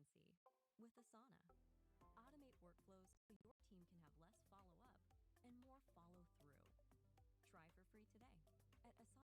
efficiency with Asana. Automate workflows so your team can have less follow-up and more follow-through. Try for free today at asana.com.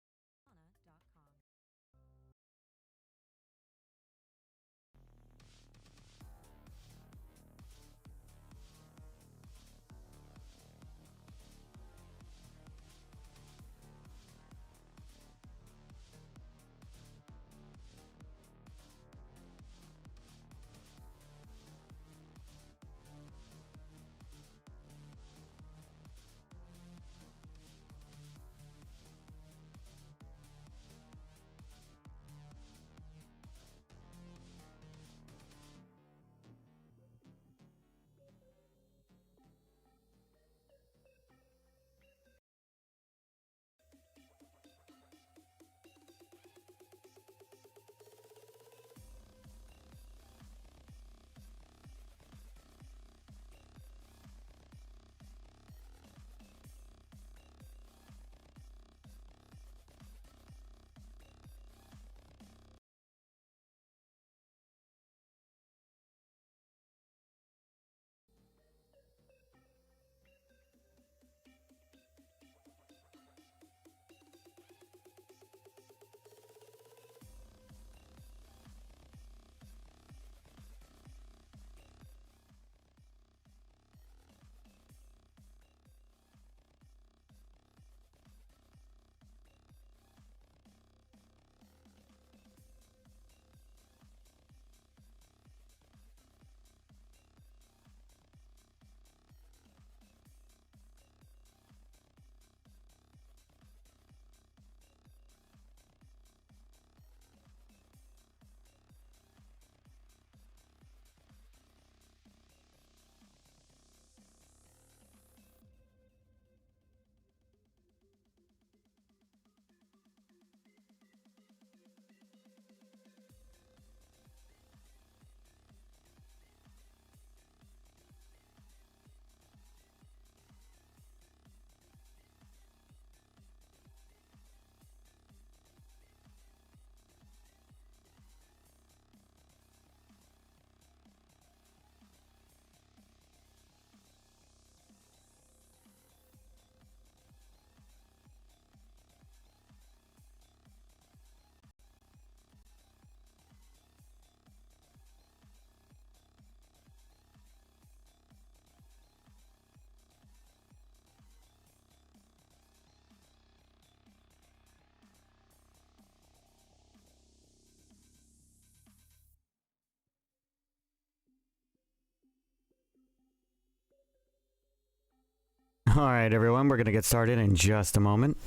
Alright everyone, we're gonna get started in just a moment.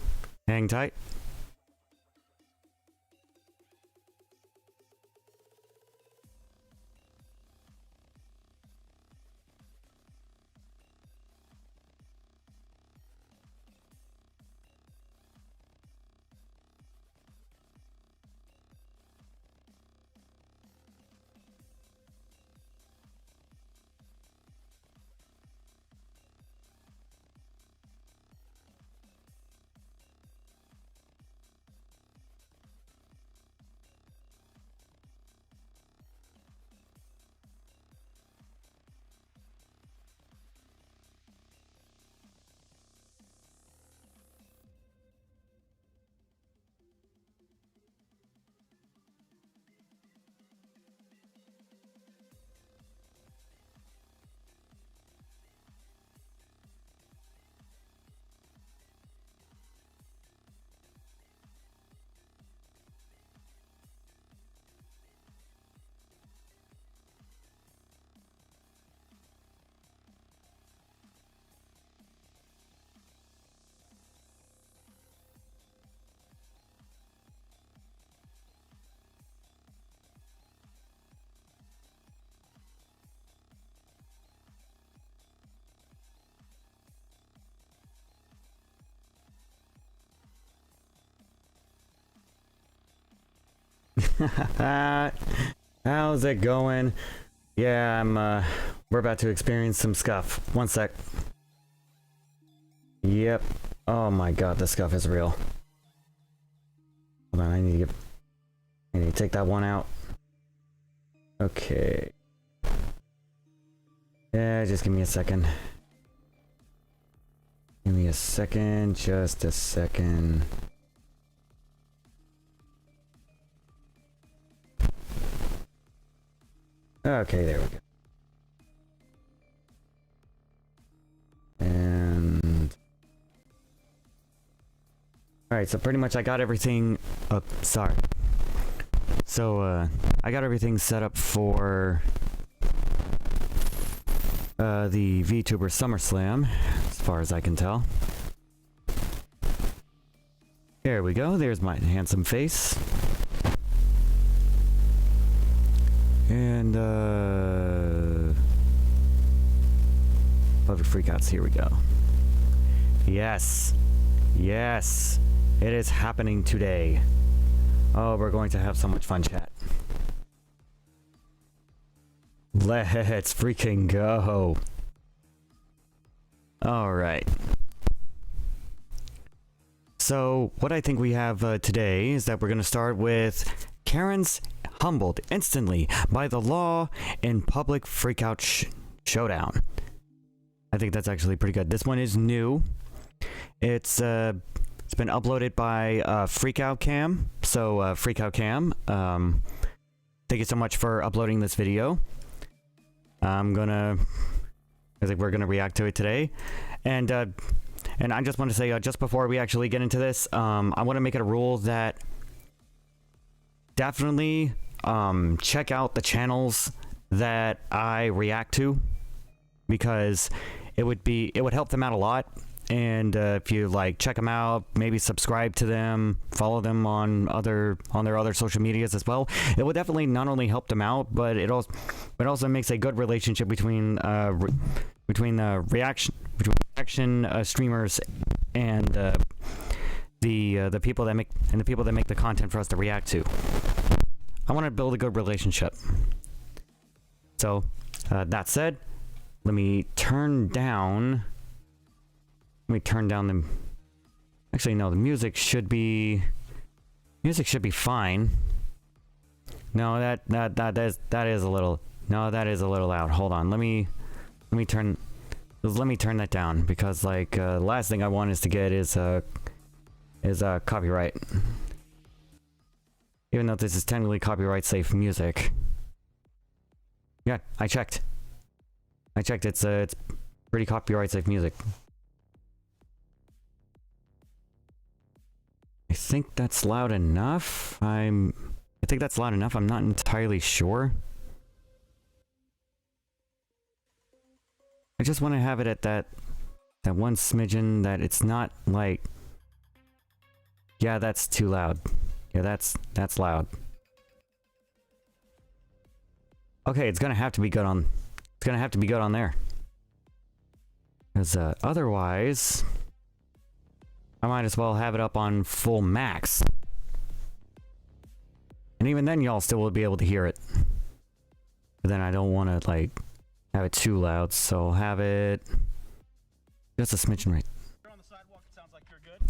Hang tight. How's it going? Yeah, we're about to experience some scuff. One sec. Yep. Oh my god, the scuff is real. Hold on, I need to take that one out. Okay. Yeah, just give me a second. Give me a second, just a second. Okay, there we go. And alright, so pretty much I got everything up. Sorry. So, I got everything set up for the VTuber SummerSlam, as far as I can tell. There we go, there's my handsome face. And, public freakouts, here we go. Yes! Yes! It is happening today. Oh, we're going to have so much fun, chat. Let's freaking go. Alright. So, what I think we have today is that we're going to start with Karen's humbled instantly by the law in public freakout showdown. I think that's actually pretty good. This one is new. It's been uploaded by Freakout Cam. So, Freakout Cam, thank you so much for uploading this video. I think we're gonna react to it today, and I just want to say, just before we actually get into this, I want to make it a rule that definitely check out the channels that I react to, because it would help them out a lot. And if you like check them out, maybe subscribe to them, follow them on their other social medias as well. It will definitely not only help them out, but it also makes a good relationship between reaction streamers and the people that make the content for us to react to. I want to build a good relationship. So that said, let me turn down the... Actually, no, the music should be fine. No, that is a little... No, that is a little loud. Hold on, let me turn that down, because like the last thing I want is to get is copyright. Even though this is technically copyright safe music. Yeah, I checked. It's pretty copyright safe music. I think that's loud enough. I think that's loud enough. I'm not entirely sure. I just want to have it at that one smidgen that it's not like... Yeah, that's too loud. Yeah, that's loud. Okay, it's gonna have to be good on... It's gonna have to be good on there. Because otherwise... I might as well have it up on full max. And even then, y'all still will be able to hear it. But then I don't want to, like, have it too loud, so I'll have it just a smidgen right. You're on the sidewalk, it sounds like you're good.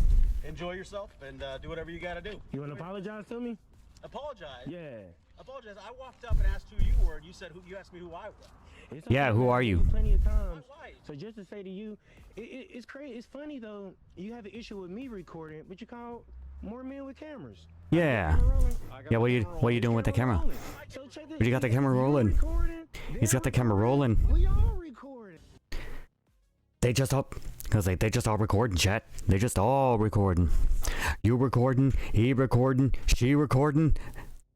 Enjoy yourself and do whatever you gotta do. You wanna apologize to me? Apologize? Yeah. Apologize. I walked up and asked who you were, and you said you asked me who I was. It's Yeah, okay, who are you? Plenty of times. Why? So just to say to you, it's crazy. It's funny though. You have an issue with me recording, but you call more men with cameras. Yeah. Yeah, what are you doing with the camera? So check this. But you got the camera rolling. He's got the camera rolling. We all recording. They just all... Because they just all recording, chat. They just all recording. You recording, he recording, she recording.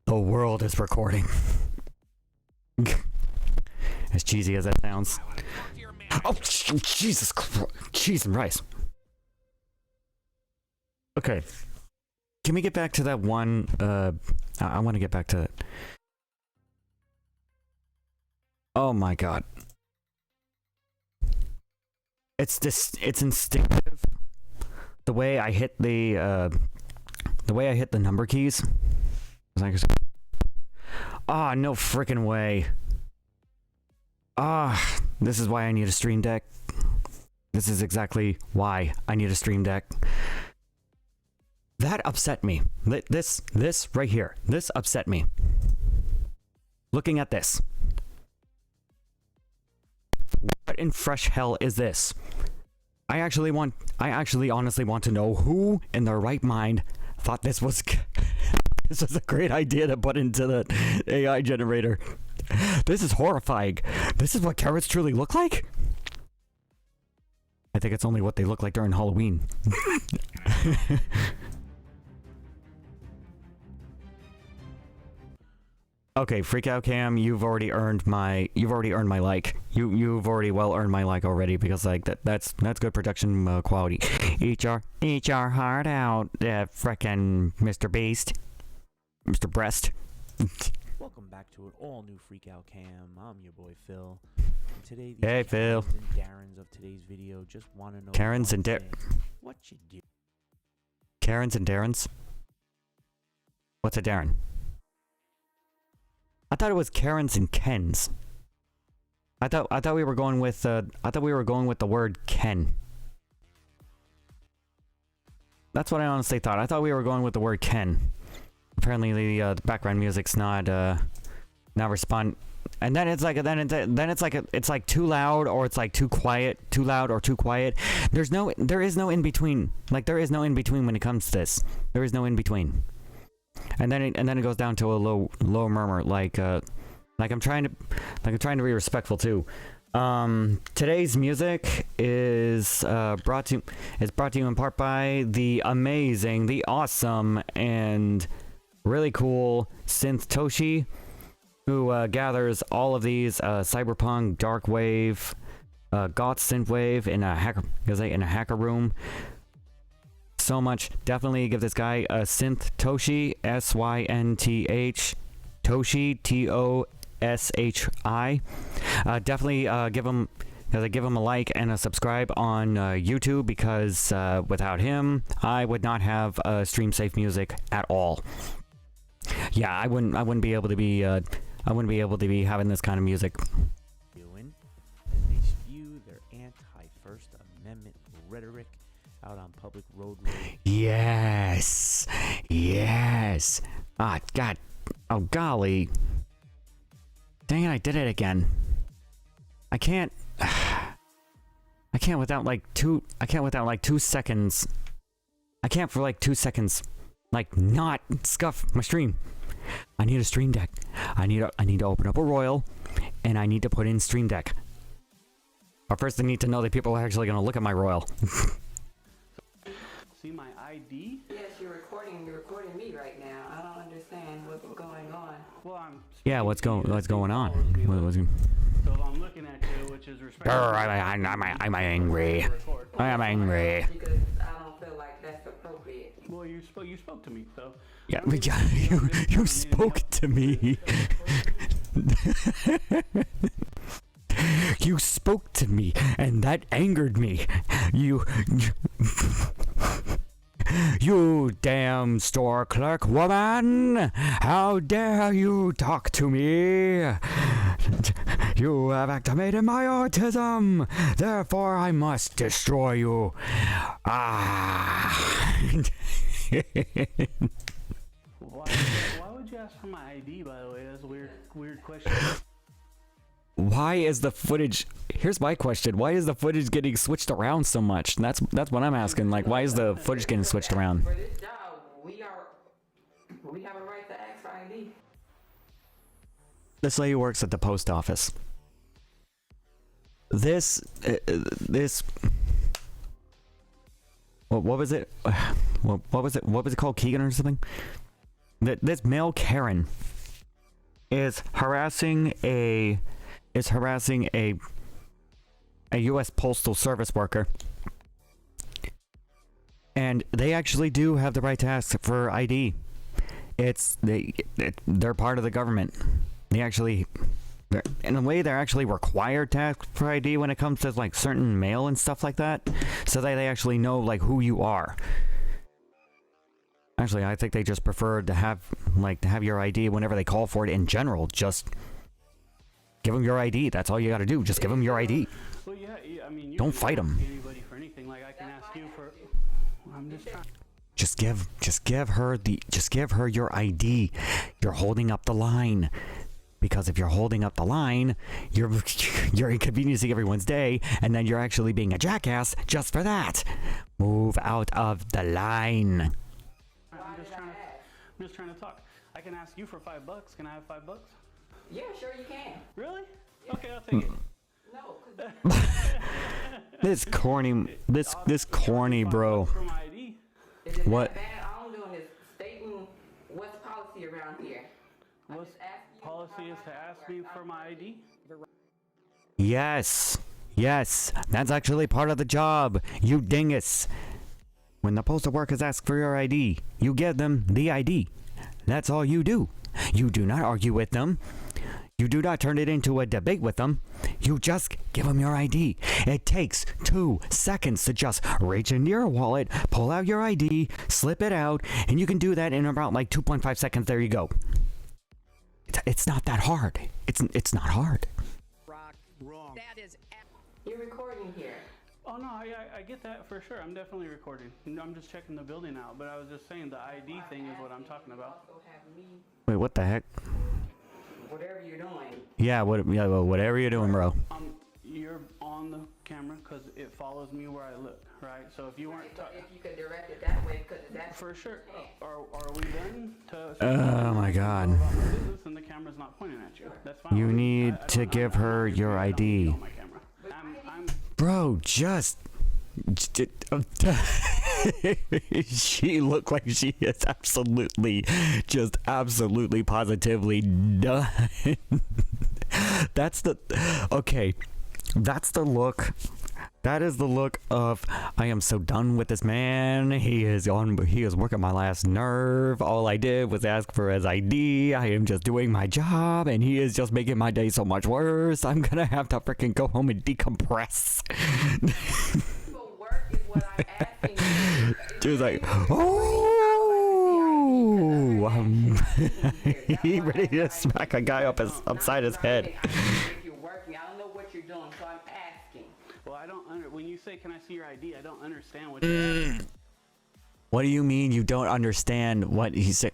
The world is recording. As cheesy as that sounds. Oh, Jesus Christ. Cheese and rice. Okay. Can we get back to that one? I want to get back to it. Oh my god. It's instinctive. The way I hit the number keys. Ah, no frickin' way. Ah, this is why I need a stream deck. This is exactly why I need a stream deck. That upset me. This right here. This upset me. looking at this. What in fresh hell is this? I actually honestly want to know who in their right mind thought this was this was a great idea to put into the AI generator. This is horrifying. This is what carrots truly look like? I think it's only what they look like during Halloween. Okay, Freak Out Cam, you've already earned my like. You've already well earned my like already, because like that's good production quality. Eat your heart out, frickin' Mr. Beast, Mr. Breast. Welcome back to an all-new Freak Out Cam. I'm your boy Phil. And today, Hey Phil. Karens and Darrens of today's video just want to know Karens and what you do. Karens and Darrens. What's a Darren? I thought it was Karens and Kens. I thought we were going with the word Ken. That's what I honestly thought. I thought we were going with the word Ken. Apparently the background music's not respond. And then it's like it's like too loud, or it's like too quiet, too loud or too quiet. There is no in between. Like there is no in between when it comes to this. There is no in between. And then it goes down to a low murmur, like I'm trying to be respectful too. Today's music is brought to you in part by the amazing, the awesome, and really cool synth Toshi, who gathers all of these cyberpunk, dark wave, goth synthwave in a hacker room. So much. Definitely give this guy a synth Toshi, SYNTH, Toshi, TOSHI. Definitely give him a like and a subscribe on YouTube, because without him, I would not have stream safe music at all. Yeah, I wouldn't be able to be having this kind of music. And they spew their anti-First Amendment rhetoric out on public roadways. Yes. Ah, God. Oh, golly. Dang it, I did it again. I can't without like 2 seconds. I can't for like 2 seconds, like, not scuff my stream. I need a stream deck. I need to open up a Royal, and I need to put in stream deck. But first I need to know that people are actually going to look at my Royal. See my ID? Yes, you're recording me right now. I don't understand what's going on. Well, I'm. Yeah, what's going on? So if I'm looking at you, which is respectful. I'm angry. I am angry. Because I don't feel like that's appropriate. Well, you spoke to me, so. Yeah, you spoke to me. You spoke to me, and that angered me. You damn store clerk woman! How dare you talk to me? You have activated my autism, therefore I must destroy you. Ah! Why would you ask for my ID, by the way? That's a weird question. Why is the footage... Here's my question. Why is the footage getting switched around so much? That's what I'm asking. Like, why is the footage getting switched around? For this job, we have a right to ask for ID. This lady works at the post office. This... What was it? What was it called? Keegan or something? This male Karen is harassing a U.S. Postal Service worker, and they actually do have the right to ask for ID. They're part of the government. In a way, they're actually required to ask for ID when it comes to like certain mail and stuff like that, so that they actually know like who you are. Actually, I think they just prefer to have your ID whenever they call for it in general. Just give them your ID. That's all you got to do. Just give them your ID. Well, yeah, I mean, you Don't fight them. Anybody for anything? Like I can ask you for. I'm just trying. Just give her your ID. You're holding up the line. Because if you're holding up the line, you're you're inconveniencing everyone's day, and then you're actually being a jackass just for that. Move out of the line. I'm just trying to talk. I can ask you for $5. Can I have $5? Yeah, sure you can. Really? Okay, I'll take it. No, 'cause This corny bro. For my ID. is it What? that bad? All I'm doing is stating what's policy around here. What's policy is to ask me for my ID? Yes, that's actually part of the job, you dingus. When the postal workers ask for your ID, you give them the ID. That's all you do. You do not argue with them. You do not turn it into a debate with them. You just give them your ID. It takes 2 seconds to just reach into your wallet, pull out your ID, slip it out, and you can do that in about like 2.5 seconds. There you go. It's not that hard. It's not hard. Wrong. That is. You're recording here. Oh no, I get that for sure. I'm definitely recording. I'm just checking the building out, but I was just saying the ID thing is what I'm talking about. Also have me, Wait, what the heck? whatever you're doing. Yeah, whatever you're doing, bro. You're on the camera because it follows me where I look, right? So if you weren't So if you could direct it that way, because that's for sure. Are we done? Oh my God. About my business and the camera's not pointing at you. That's fine. You need to give her your ID. On my camera. I'm Bro, she looked like she is absolutely positively done. That's the That is the look of, I am so done with this man. He is working my last nerve. All I did was ask for his ID. I am just doing my job, and he is just making my day so much worse. I'm gonna have to freaking go home and decompress. Work is what I'm asking you. She was like, he ready to smack a guy upside his head. If you're working, I don't know what you're doing, so I'm asking. Well, when you say, can I see your ID? I don't understand what you're asking. What do you mean you don't understand what he said?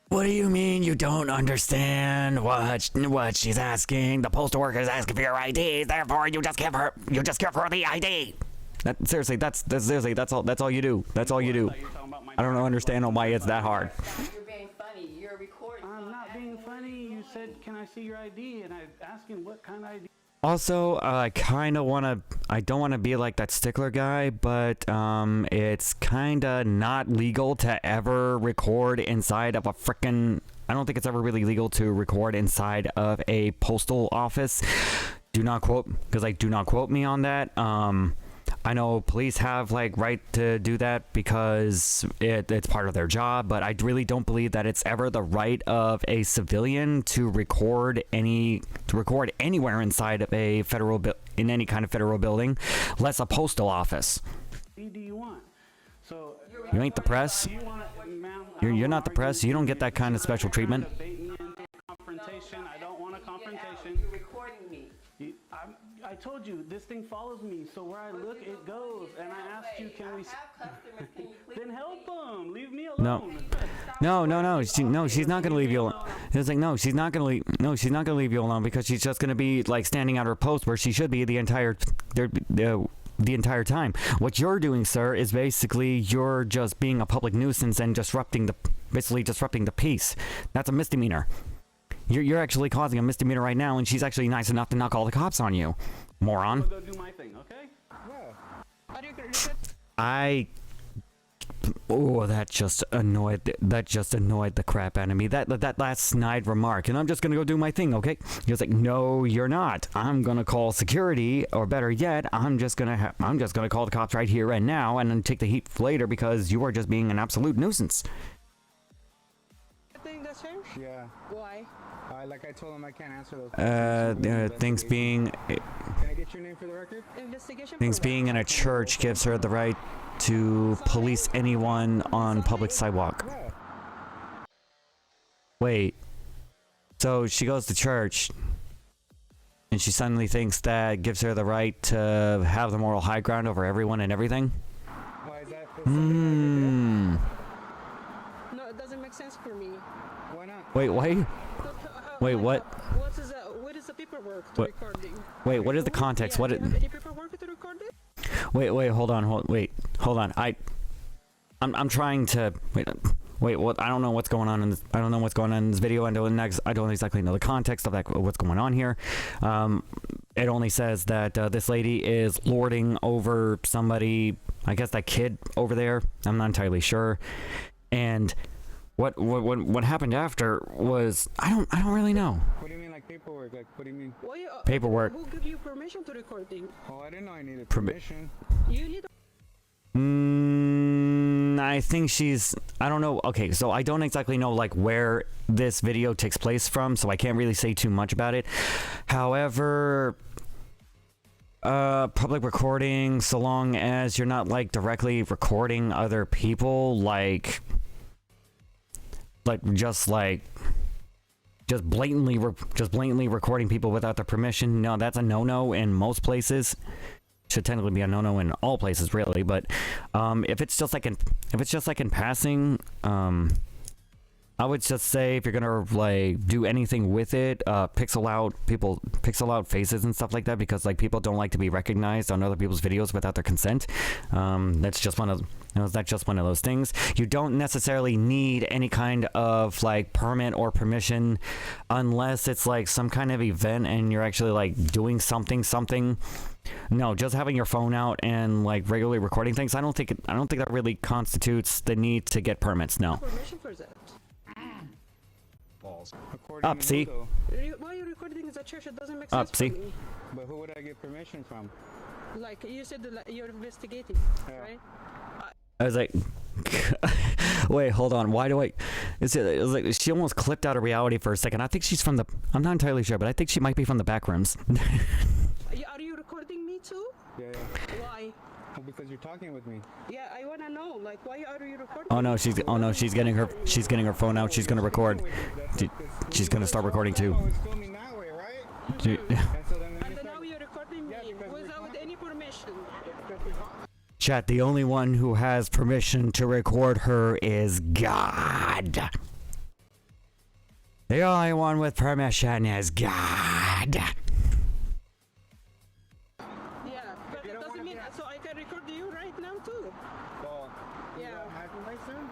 What do you mean you don't understand what she's asking? The postal worker is asking for your ID, therefore you just give her the ID. Seriously, that's all you do. That's all you do. I don't understand why it's that hard. You're being funny. You're recording. I'm not being funny. You said, can I see your ID? And I'm asking what kind of ID. Also, I don't want to be like that stickler guy, but it's kind of not legal to ever record inside of a frickin', I don't think it's ever really legal to record inside of a postal office. Do not quote me on that. I know police have right to do that because it's part of their job, but I really don't believe that it's ever the right of a civilian to record anywhere inside of a in any kind of federal building, less a postal office. What do you want? So you ain't the press. You're not the press. You don't get that kind of special treatment. Confrontation. I don't want a confrontation. You're recording me. I told you, this thing follows me, so where I look, it goes. And I asked you, can we... Then help them. Leave me alone. No. She's not gonna leave you alone. It's like, no, she's not gonna leave you alone because she's just gonna be standing at her post where she should be the entire time. What you're doing, sir, is basically you're just being a public nuisance and disrupting the peace. That's a misdemeanor. You're actually causing a misdemeanor right now, and she's actually nice enough to not call the cops on you, moron. I'll go do my thing, okay? That just annoyed the crap out of me. That last snide remark, and I'm just gonna go do my thing, okay? He was like, no, you're not. I'm gonna call security, or better yet, I'm just gonna call the cops right here and now, and then take the heat later because you are just being an absolute nuisance. Yeah. Why? Like I told him, I can't answer those. Things being. Can I get your name for the record? Things being in a church gives her the right to police anyone on public sidewalk. Wait. So she goes to church, and she suddenly thinks that gives her the right to have the moral high ground over everyone and everything? Why is that? Hmm. No, it doesn't make sense for me. Why not? Wait, why? Wait, what? What is the paperwork to What? recording? Wait, what is the context? Yeah, What? do you have any paperwork to record it? Wait, hold on, hold on. I'm trying to wait. What? I don't know what's going on in this. I don't know what's going on in this video. I don't exactly know the context of that. What's going on here? It only says that this lady is lording over somebody. I guess that kid over there. I'm not entirely sure. And what happened after was I don't really know. What do you mean, like paperwork? Like, what do you mean? Paperwork. Who gave you permission to recording? Oh, I didn't know I needed permission. You need. I think she's. I don't know. Okay, so I don't exactly know like where this video takes place from, so I can't really say too much about it. However, public recording, so long as you're not like directly recording other people, like just blatantly recording people without their permission. No, that's a no-no in most places. Should technically be a no-no in all places, really. But if it's just like in passing, I would just say if you're gonna like do anything with it, pixel out faces and stuff like that, because like people don't like to be recognized on other people's videos without their consent. That's just one of those things. You don't necessarily need any kind of like permit or permission unless it's like some kind of event and you're actually like doing something. No, just having your phone out and like regularly recording things, I don't think that really constitutes the need to get permits. No. Permission for that. Up, see? Why are you recording in the church? It doesn't make Up, sense see? for me. But who would I get permission from? Like you said, you're investigating, right? I was like, wait, hold on. Why do I? It was like she almost clipped out of reality for a second. I think she's from the. I'm not entirely sure, but I think she might be from the back rooms. Are you recording me too? Yeah. Why? Well, because you're talking with me. Yeah, I wanna know. Like, why are you recording? Oh no, she's getting her phone out. She's gonna record. She's gonna start recording too. Oh, it's filming that way, right? She- And now you're recording me without any permission. Chat, the only one who has permission to record her is God. The only one with permission is God. Yeah, but it doesn't mean so I can record you right now too. Well, Yeah. happen right soon?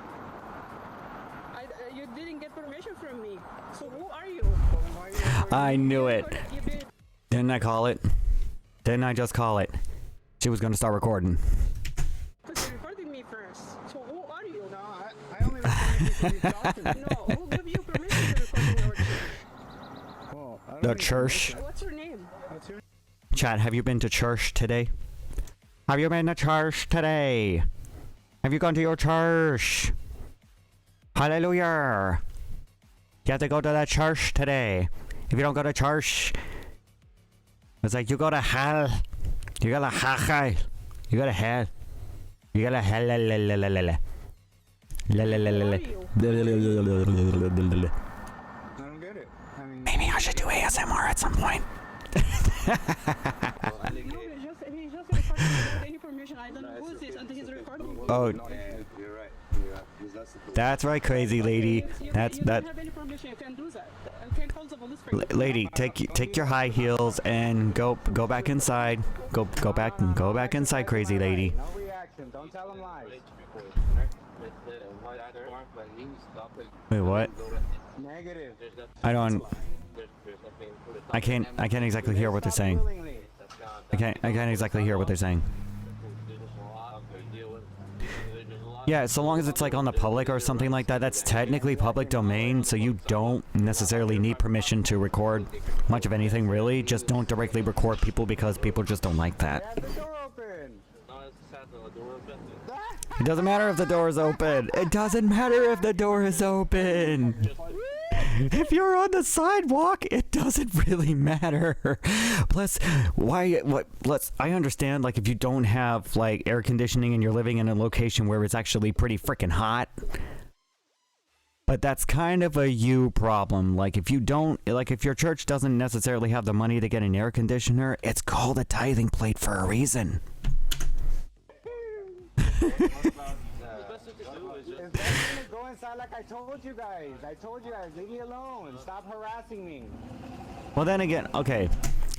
You didn't get permission from me. So who are you? I knew it. Didn't I call it? Didn't I just call it? She was gonna start recording. Because you're recording me first. So who are you? No, I only recorded you talking to me. No, who gave you permission to record in your church? Well, I don't The need church. What's your name? What's your Chat, have you been to church today? Have you been to church today? Have you gone to your church? Hallelujah. You have to go to that church today. If you don't go to church, it's like you go to hell. You go to hell. You go to hell. You go to hell. La la la la la la. La la la la la. I don't get it. I mean, Maybe I should do ASMR at some point. No, he's just recording without any permission. I don't know who is this until he's recording. Oh, You're right. that's right, crazy lady. You That's don't that. have any permission. You can't do that. You can't call the police for you. Lady, take your high heels and go back inside. Go back inside, crazy lady. no reaction. Don't tell him lies. Wait, what? Negative. I don't. I can't exactly hear what they're saying. Willingly. I can't exactly hear what they're saying. Yeah, so long as it's like on the public or something like that, that's technically public domain, so you don't necessarily need permission to record much of anything, really. Just don't directly record people because people just don't like that. Have the door open. It doesn't matter if the door is open. It doesn't matter if the door is open. If you're on the sidewalk, it doesn't really matter. Plus, I understand, like, if you don't have, like, air conditioning and you're living in a location where it's actually pretty freaking hot. But that's kind of a you problem. Like, if you don't, like, if your church doesn't necessarily have the money to get an air conditioner, it's called a tithing plate for a reason. The best thing to do is It's better to go inside like I told you guys. Leave me alone. Stop harassing me. Well, then again, okay.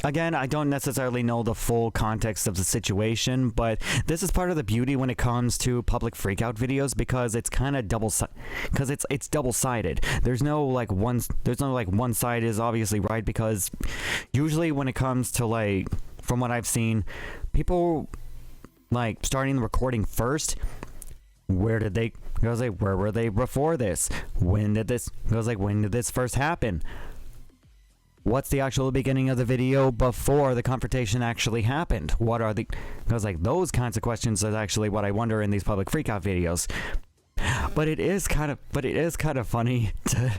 Again, I don't necessarily know the full context of the situation, but this is part of the beauty when it comes to public freakout videos because it's kind of it's double-sided. There's no like one side is obviously right because usually when it comes to like from what I've seen, people like starting the recording first. Where did they? I was like, where were they before this? When did this? I was like, when did this first happen? What's the actual beginning of the video before the confrontation actually happened? What are the... I was like, those kinds of questions is actually what I wonder in these public freakout videos. But it is kind of funny to...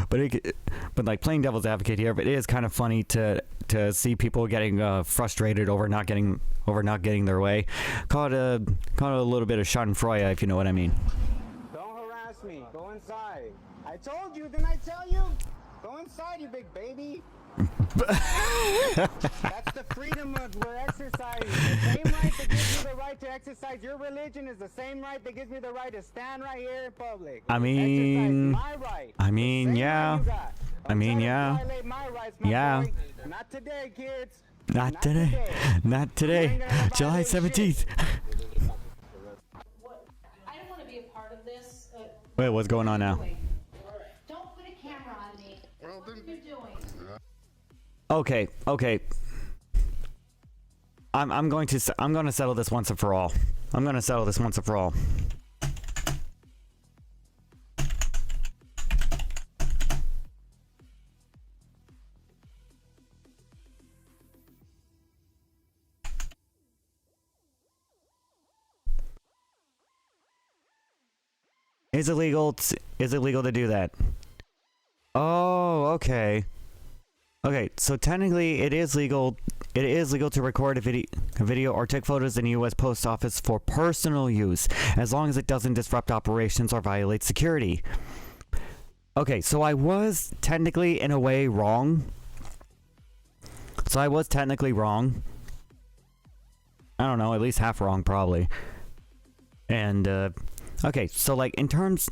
But like playing devil's advocate here, but it is kind of funny to see people getting frustrated over not getting their way. Call it a little bit of schadenfreude, if you know what I mean. Don't harass me. Go inside. I told you, didn't I tell you? Go inside, you big baby. That's the freedom of we're exercising. The same right that gives you the right to exercise your religion is the same right that gives me the right to stand right here in public. I mean, my right. Yeah. I mean, yeah. My rights, yeah. Boy. Not today, kids. Not today. Not today. July 17th. I don't want to be a part of this. Wait, what's going on now? Don't put a camera on me. What are you doing? Okay. I'm going to settle this once and for all. Is it legal to do that? Oh, okay. Okay, so technically it is legal to record a video or take photos in the US Post Office for personal use as long as it doesn't disrupt operations or violate security. Okay, so I was technically in a way wrong. I don't know, at least half wrong probably. And okay, so like in terms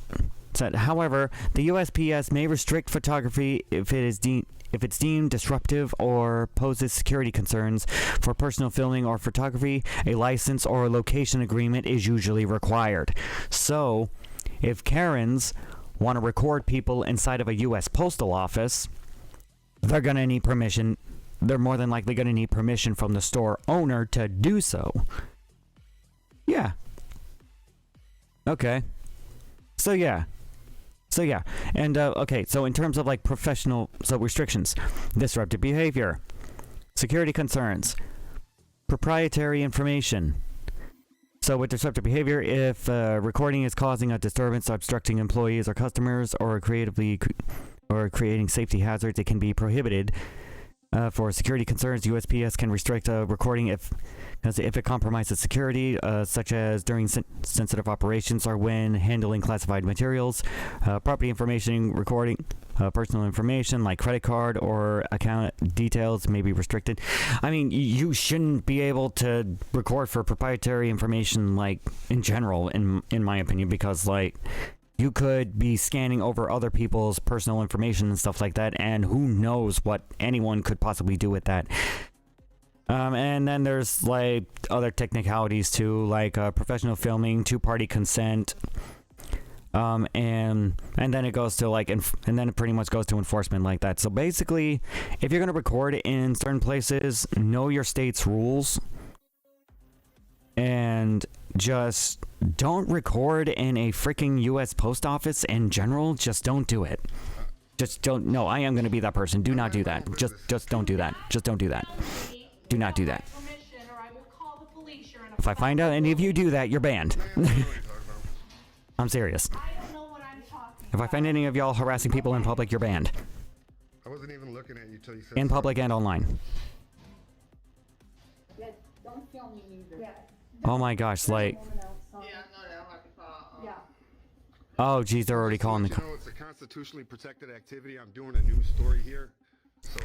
however, the USPS may restrict photography if it's deemed disruptive or poses security concerns. For personal filming or photography, a license or a location agreement is usually required. So, if Karens want to record people inside of a US postal office, they're going to need permission. They're more than likely going to need permission from the store owner to do so. Yeah. Okay. So yeah. And okay, so in terms of like restrictions, disruptive behavior, security concerns, proprietary information. So with disruptive behavior, if recording is causing a disturbance, obstructing employees or customers, or creating safety hazards, it can be prohibited. For security concerns, USPS can restrict recording if it compromises security, such as during sensitive operations or when handling classified materials. Property information recording, personal information like credit card or account details may be restricted. I mean, you shouldn't be able to record for proprietary information, like in general, in my opinion, because like you could be scanning over other people's personal information and stuff like that, and who knows what anyone could possibly do with that. And then there's like other technicalities too, like professional filming, two-party consent, and then it goes to like, and then it pretty much goes to enforcement like that. So basically, if you're gonna record in certain places, know your state's rules, and just don't record in a freaking US post office in general. Just don't do it. Just don't. No, I am going to be that person. Do not do that. Just don't do that. Just don't do that. Do not do that. If I find out any of you do that, you're banned. I'm serious. If I find any of y'all harassing people in public, you're banned. I wasn't even looking at you till you said in public and online. Don't film me either. Oh my gosh, like... Oh geez, they're already calling the... You know, it's a constitutionally protected activity. I'm doing a news story here. So.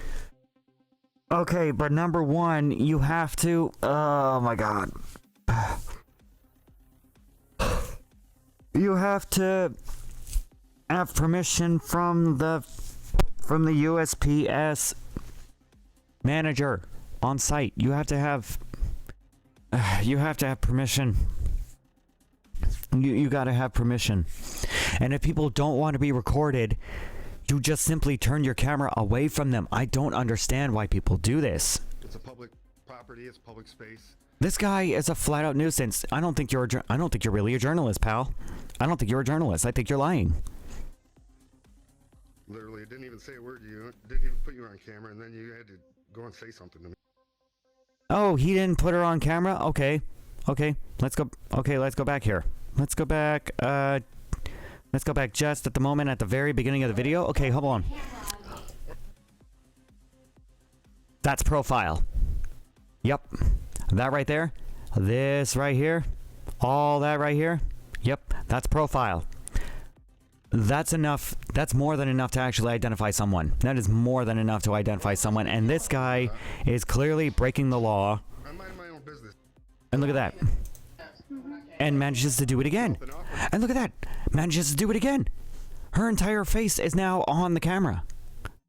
Okay, but number one, you have to... Oh my god. You you have to have permission from the USPS manager on site. You have to have permission. You got to have permission. And if people don't want to be recorded, you just simply turn your camera away from them. I don't understand why people do this. It's a public property. It's public space. This guy is a flat-out nuisance. I don't think you're really a journalist, pal. I don't think you're a journalist. I think you're lying. Literally, it didn't even say a word to you. It didn't even put you on camera, and then you had to go and say something to me. Oh, he didn't put her on camera? Okay. Let's go back here. Let's go back just at the moment at the very beginning of the video. Okay, hold on. That's profile. Yep. That right there. This right here. All that right here. Yep, that's profile. That's enough. That's more than enough to actually identify someone. That is more than enough to identify someone. And this guy is clearly breaking the law. I'm minding my own business. And look at that. And manages to do it again. And look at that. Manages to do it again. Her entire face is now on the camera.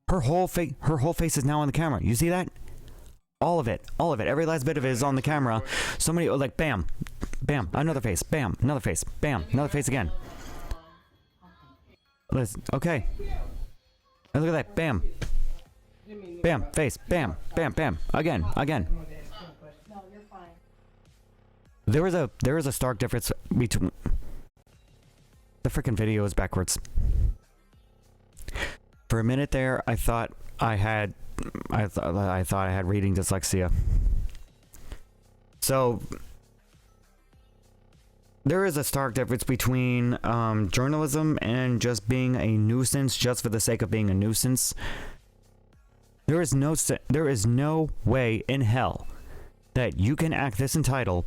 Her whole face is now on the camera. You see that? All of it. Every last bit of it is on the camera. So many, like, bam, bam, another face, bam, another face, bam, another face again. Listen, okay. And look at that, bam. Bam, face, bam, bam, bam, again. No, you're fine. There is a stark difference between the freaking video is backwards. For a minute there, I thought I had reading dyslexia. So there is a stark difference between journalism and just being a nuisance just for the sake of being a nuisance. There is no way in hell that you can act this entitled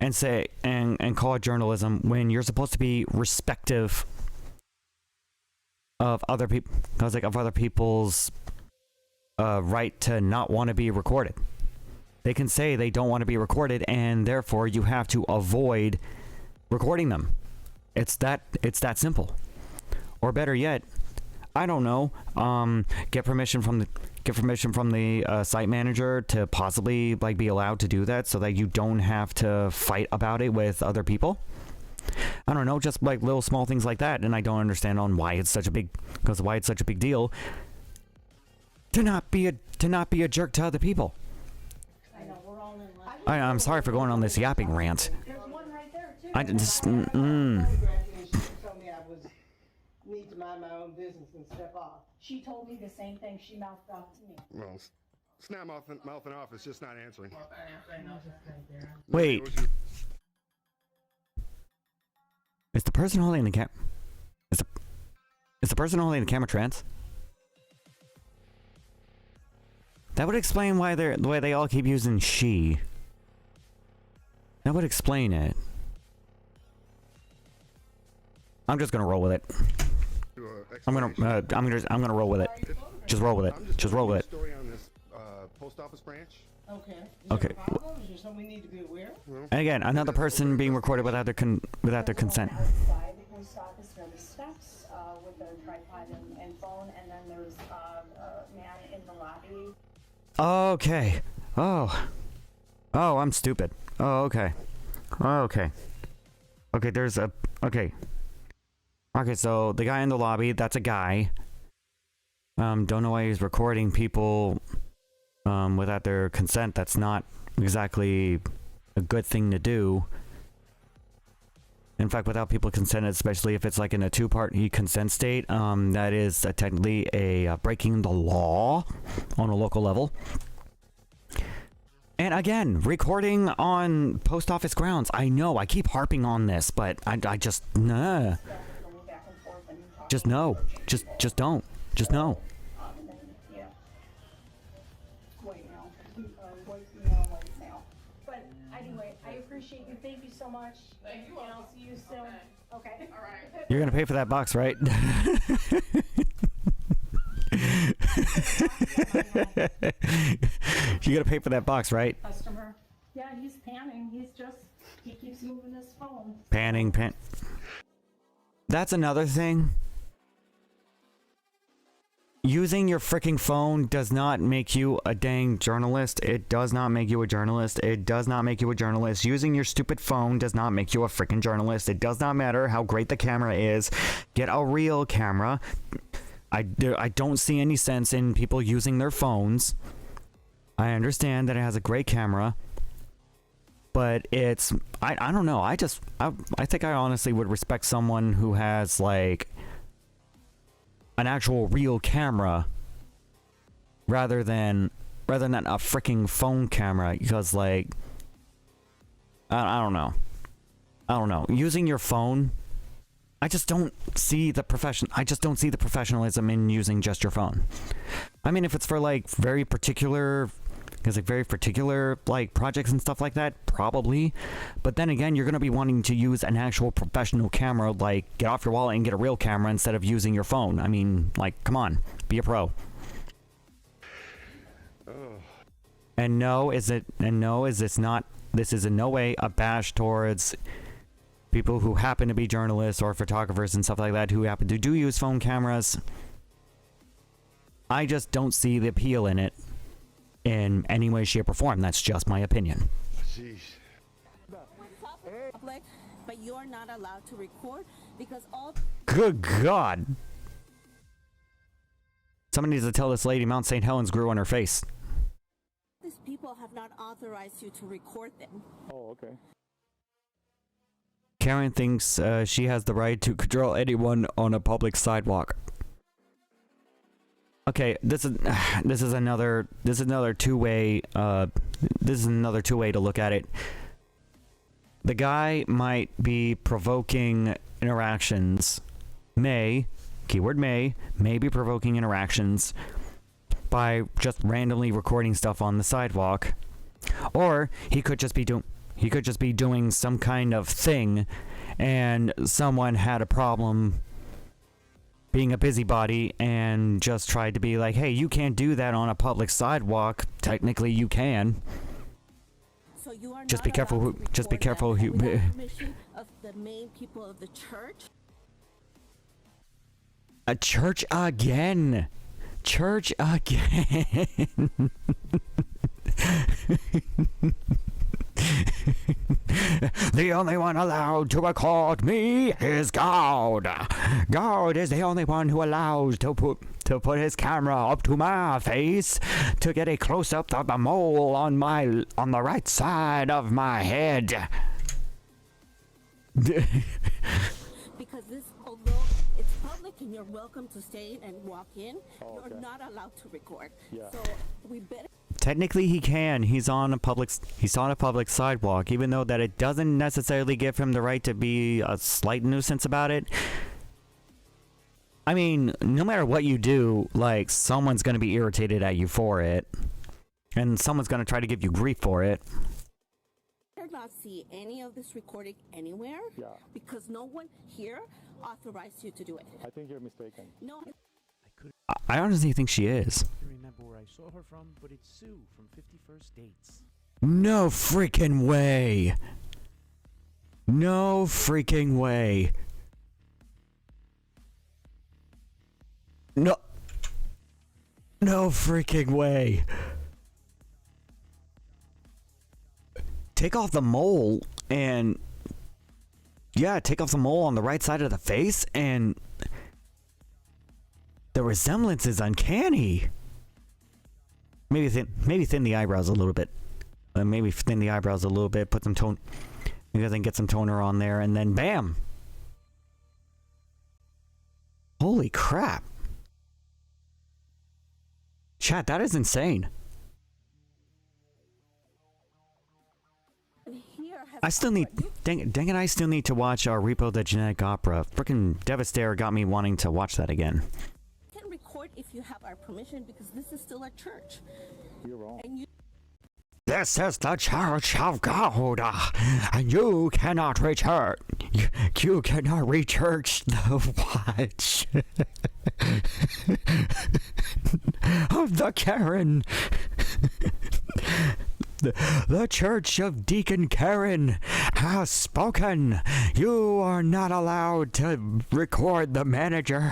and say and call it journalism when you're supposed to be respective of other people, of other people's right to not want to be recorded. They can say they don't want to be recorded, and therefore you have to avoid recording them. It's that simple. Or better yet, I don't know. Get permission from the site manager to possibly be allowed to do that, so that you don't have to fight about it with other people. I don't know, just little small things like that, and I don't understand why it's such a big deal to not be a jerk to other people. I know, we're all in line. I'm sorry for going on this yapping rant. There's one right there, too. I just She told me I need to mind my own business and step off. She told me the same thing. She mouthed off to me. Well, snap mouthing off is just not answering. Wait. Is the person holding the camera? Is the person holding the camera trans? That would explain why the way they all keep using she. That would explain it. I'm just gonna roll with it. I'm gonna roll with it. Just roll with it. Just roll with it. Story on this post office branch. Okay. Okay. Is there something we need to be aware of? And again, another person being recorded without their consent. Outside the post office, there were steps with a tripod and phone, and then there's a man in the lobby. Okay. Oh, I'm stupid. Oh, okay. Okay, there's a... Okay, so the guy in the lobby, that's a guy. Don't know why he's recording people without their consent. That's not exactly a good thing to do. In fact, without people consent, especially if it's in a two-party consent state, that is technically a breaking the law on a local level. And again, recording on post office grounds. I know, I keep harping on this, but I just, nah. Just no. Just don't. Just no. But anyway, I appreciate you. Thank you so much. Thank you. And I'll see you soon. Okay. All right. You're gonna pay for that box, right? You gotta pay for that box, right? Customer. Yeah, he's panning. He's just He keeps moving his phone. Panning. That's another thing. Using your freaking phone does not make you a dang journalist. It does not make you a journalist. It does not make you a journalist. Using your stupid phone does not make you a freaking journalist. It does not matter how great the camera is. Get a real camera. I don't see any sense in people using their phones. I understand that it has a great camera, but it's I don't know. I think I honestly would respect someone who has like an actual real camera rather than a freaking phone camera, because like I don't know. Using your phone, I just don't see the professionalism in using just your phone. I mean, if it's for like very particular like projects and stuff like that, probably. But then again, you're going to be wanting to use an actual professional camera, like get off your wallet and get a real camera instead of using your phone. I mean, like, come on, be a pro. And this is in no way a bash towards people who happen to be journalists or photographers and stuff like that who happen to do use phone cameras. I just don't see the appeal in it in any way, shape, or form. That's just my opinion. Jeez. Public, but you're not allowed to record because all. Good God. Somebody needs to tell this lady Mount St. Helens grew on her face. These people have not authorized you to record them. Oh, okay. Karen thinks she has the right to control anyone on a public sidewalk. Okay, this is another two-way to look at it. The guy might be provoking interactions. Keyword may be provoking interactions by just randomly recording stuff on the sidewalk. Or he could just be doing some kind of thing and someone had a problem being a busybody and just tried to be like, hey, you can't do that on a public sidewalk. Technically you can. So you are Just be careful who permission of the main people of the church. A church again. The only one allowed to record me is God. God is the only one who allows to put his camera up to my face to get a close-up of the mole on the right side of my head. Because this, although it's public and you're welcome to stay and walk in, you're not allowed to record. Yeah. So we better. Technically he can. He's on a public sidewalk, even though that it doesn't necessarily give him the right to be a slight nuisance about it. I mean, no matter what you do, like, someone's going to be irritated at you for it. And someone's going to try to give you grief for it. I did not see any of this recording anywhere. Yeah. Because no one here authorized you to do it. I think you're mistaken. No. I honestly think she is. I remember where I saw her from, but it's Sue from 51st Dates. No freaking way. No freaking way. No freaking way. Take off the mole and... Yeah, take off the mole on the right side of the face and... The resemblance is uncanny. Maybe thin the eyebrows a little bit. Put some tone. Maybe then get some toner on there, and then bam. Holy crap. Chat, that is insane. I still need, dang it, I still need to watch Repo the Genetic Opera. Frickin' Devastator got me wanting to watch that again. You can record if you have our permission because this is still a church. You're wrong. This is the Church of God, and you cannot rechurch. You cannot rechurch the watch of the Karen. The Church of Deacon Karen has spoken. You are not allowed to record the manager.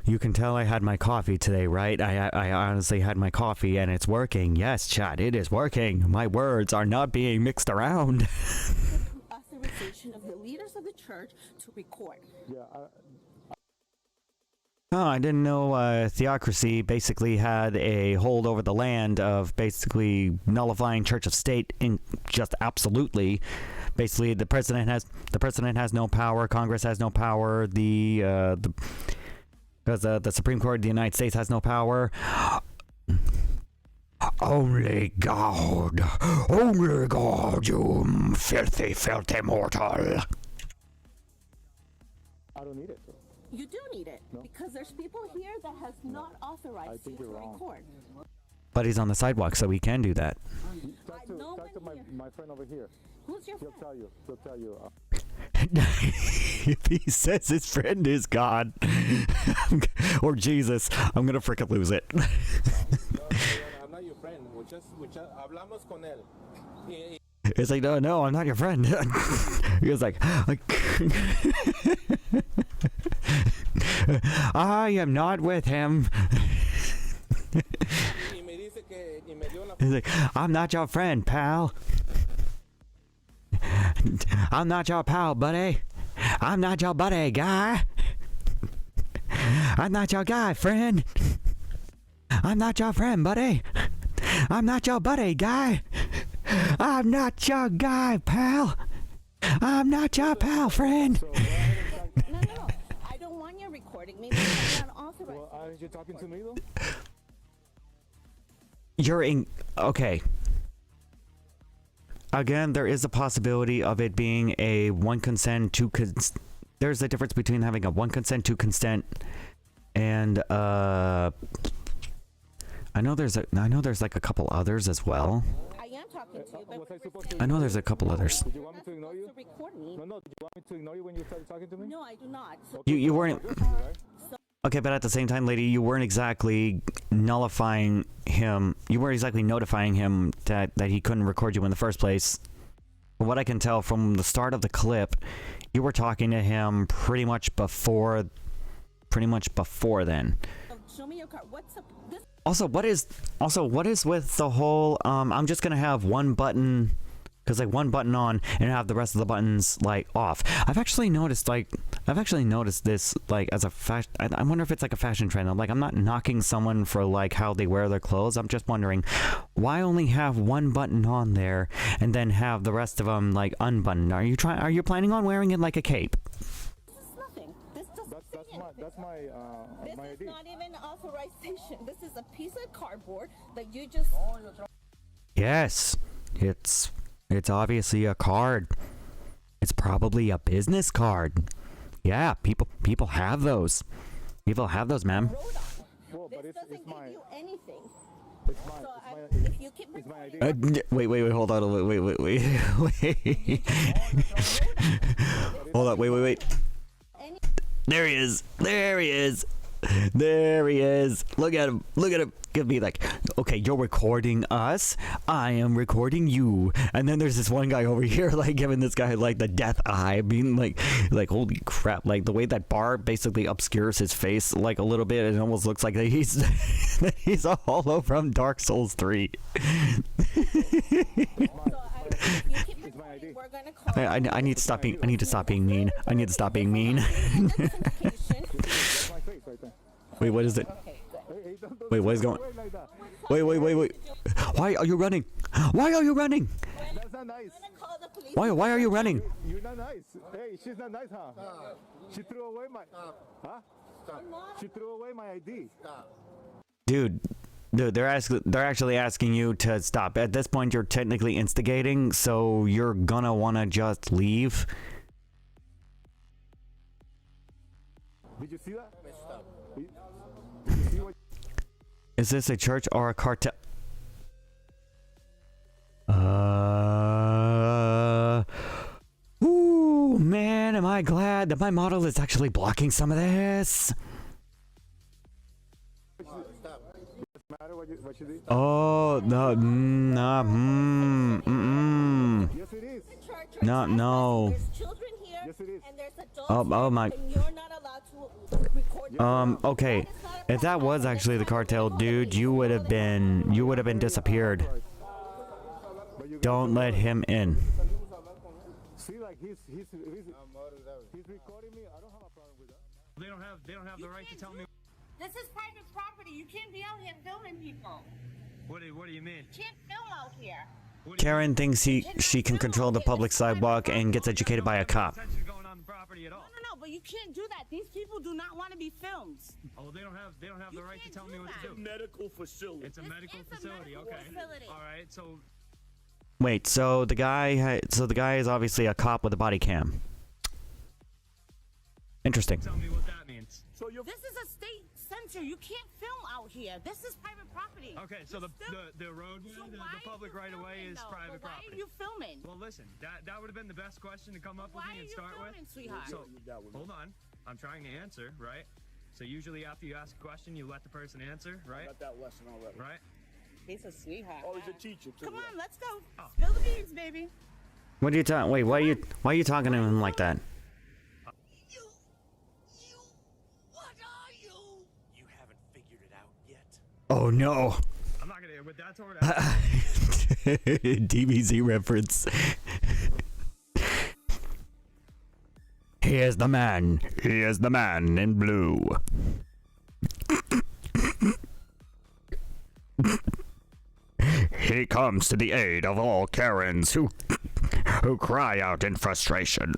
You can tell I had my coffee today, right? I honestly had my coffee and it's working. Yes, chat, it is working. My words are not being mixed around. Authorization of the leaders of the church to record. Yeah. Oh, I didn't know theocracy basically had a hold over the land of basically nullifying church of state in just absolutely. Basically, the president has no power. Congress has no power. Because the Supreme Court of the United States has no power. Only God, you filthy, filthy mortal. I don't need it. You do need it, because there's people here that has not authorized you to record. But he's on the sidewalk, so he can do that. Talk to my friend over here. Who's your friend? He'll tell you. If he says his friend is God or Jesus, I'm gonna freaking lose it. I'm not your friend. Hablamos con él. It's like, no, I'm not your friend. He was like I am not with him. He's like, I'm not your friend, pal. I'm not your pal, buddy. I'm not your buddy, guy. I'm not your guy, friend. I'm not your friend, buddy. I'm not your buddy, guy. I'm not your guy, pal. I'm not your pal, friend. No. I don't want you recording me because I'm not authorized. Well, aren't you talking to me, though? You're in... Okay. Again, there is a possibility of it being a one consent, two consent. There's a difference between having a one consent, two consent, and I know there's like a couple others as well. I am talking to you, but I know there's a couple others. Did you want me to ignore you? No. Did you want me to ignore you when you started talking to me? No, I do not. So You weren't. Okay, but at the same time, lady, you weren't exactly nullifying him. You weren't exactly notifying him that he couldn't record you in the first place. From what I can tell from the start of the clip, you were talking to him pretty much before then. show me your card. What's up? This Also, what is with the whole I'm just gonna have one button, because like one button on and have the rest of the buttons like off. I've actually noticed this like as a fashion. I wonder if it's like a fashion trend. I'm not knocking someone for like how they wear their clothes. I'm just wondering why only have one button on there and then have the rest of them like unbuttoned. Are you planning on wearing it like a cape? That's my this my is ID. not even authorization. This is a piece of cardboard that you just. Yes, it's obviously a card. It's probably a business card. Yeah, people have those. People have those, ma'am. Well, but This doesn't it's my give you anything. it's my So if you keep it's my ID. Wait, hold on, wait. Hold on, wait. There he is. Look at him. Give me like, okay, you're recording us. I am recording you. And then there's this one guy over here, like giving this guy like the death eye. I mean, like holy crap! Like the way that bar basically obscures his face like a little bit, it almost looks like he's he's a hollow from Dark Souls 3. I need to stop being mean. I need to stop being mean. Wait, what is it? Wait, what is going? Wait. Why are you running? That's not nice. Why are you running? You're not nice. Hey, she's not nice, huh? She threw away my She threw away my ID. Dude, they're actually asking you to stop. At this point, you're technically instigating, so you're gonna wanna just leave. Did you see that? Is this a church or a cartel? Ooh, man, am I glad that my model is actually blocking some of this. Oh, no, no, Yes, it is. no, no. There's children here, Yes, it is. and there's adults Oh my. and you're not allowed to record. Okay. If that was actually the cartel dude, you would have been disappeared. Don't let him in. See, like he's recording me. I don't have a problem with that. They don't have the right to tell me. This is private property. You can't be out here filming people. What do you mean? You can't film out here. Karen thinks she can control the public sidewalk and gets educated by a cop. No, but you can't do that. These people do not want to be filmed. Oh, they don't have the right to tell me what to do. Medical facility. It's a medical facility. Okay. All right. So. Wait. So the guy is obviously a cop with a body cam. Interesting. Tell me what that means. This is a state center. You can't film out here. This is private property. Okay, so the roadway, the public right of way is private property. Why are you filming? Well, listen, that would have been the best question to come up with me and start with. Sweetheart? So hold on, I'm trying to answer, right? So usually after you ask a question, you let the person answer, right? I got that lesson already. Right? He's a sweetheart. Oh, he's a teacher too. Come on, let's go. Spill the beans, baby. What are you talking? Wait, why are you talking to him like that? Oh no. I'm not gonna with that sort DBZ reference. He is the man. He is the man in blue. He comes to the aid of all Karens who cry out in frustration.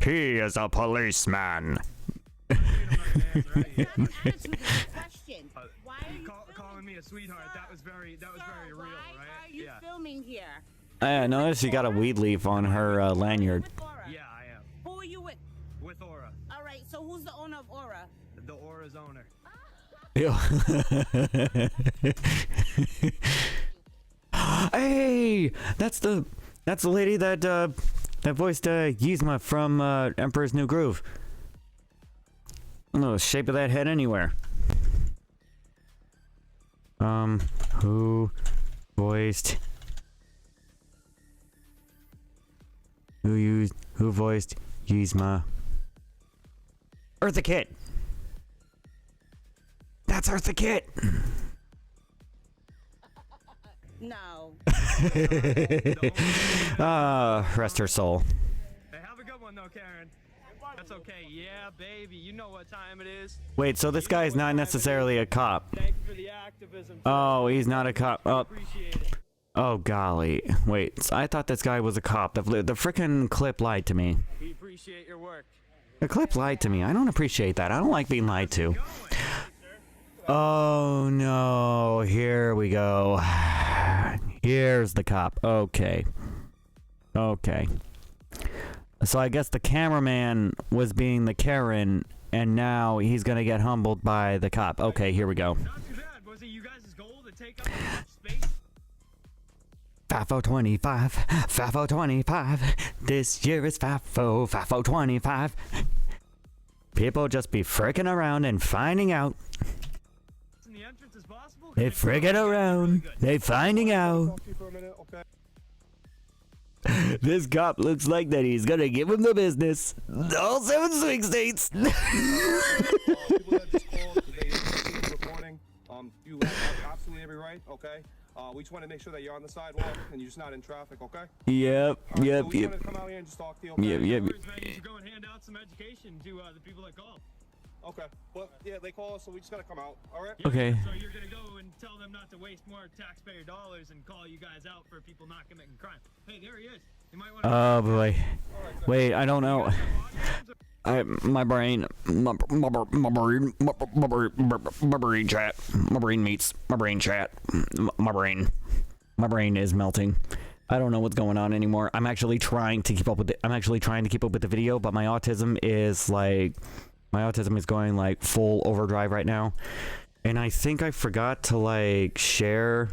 He is a policeman. Calling me a sweetheart. That was very real, right? Why are you filming here? I noticed she got a weed leaf on her lanyard. Yeah, I am. Who are you with? With Aura. All right. So who's the owner of Aura? The Aura's owner. Hey, that's the lady that voiced Yzma from Emperor's New Groove. I don't know the shape of that head anywhere. Who voiced? Who voiced Yzma? Eartha Kitt. That's Eartha Kitt. No. Rest her soul. Hey, have a good one though, Karen. That's okay. Yeah, baby. You know what time it is. Wait, so this guy is not necessarily a cop. Thank you for the activism. Oh, he's not a cop. Oh, Appreciate it. oh golly. Wait, so I thought this guy was a cop. The frickin' clip lied to me. We appreciate your work. The clip lied to me. I don't appreciate that. I don't like being lied to. Oh no, here we go. Here's the cop. Okay. Okay. So I guess the cameraman was being the Karen, and now he's gonna get humbled by the cop. Okay, here we go. Not too bad. Was it you guys' goal to take up as much space? FAFO 25, FAFO 25. This year is FAFO 25. People just be fricking around and finding out. The entrance is possible? They fricking around. They finding out. This cop looks like that he's gonna give him the business. All 7 swing states. People that just called, they recording. You have absolutely every right, okay? We just want to make sure that you're on the sidewalk and you're just not in traffic, okay? Yep, Right, yep, so we yep. want to come out here and just talk to you, okay? Yep, yep. You should go and hand out some education to the people that call. Okay, but yeah, they call us, so we just gotta come out, all right? Okay. So you're gonna go and tell them not to waste more taxpayer dollars and call you guys out for people not committing crime. Hey, there he is. You might want to. Oh boy. Wait, I don't know. My brain chat. My brain meets. My brain chat. My brain is melting. I don't know what's going on anymore. I'm actually trying to keep up with it. I'm actually trying to keep up with the video, but my autism is going like full overdrive right now. And I think I forgot to like share.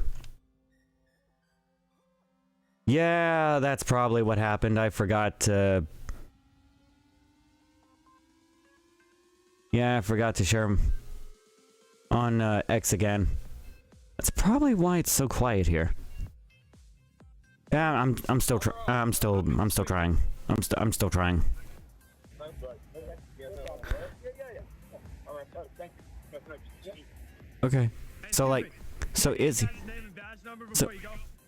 Yeah, that's probably what happened. I forgot to... Yeah, I forgot to share him on X again. That's probably why it's so quiet here. Yeah, I'm still trying. I'm still trying. I'm still trying. Okay. So like, so is he?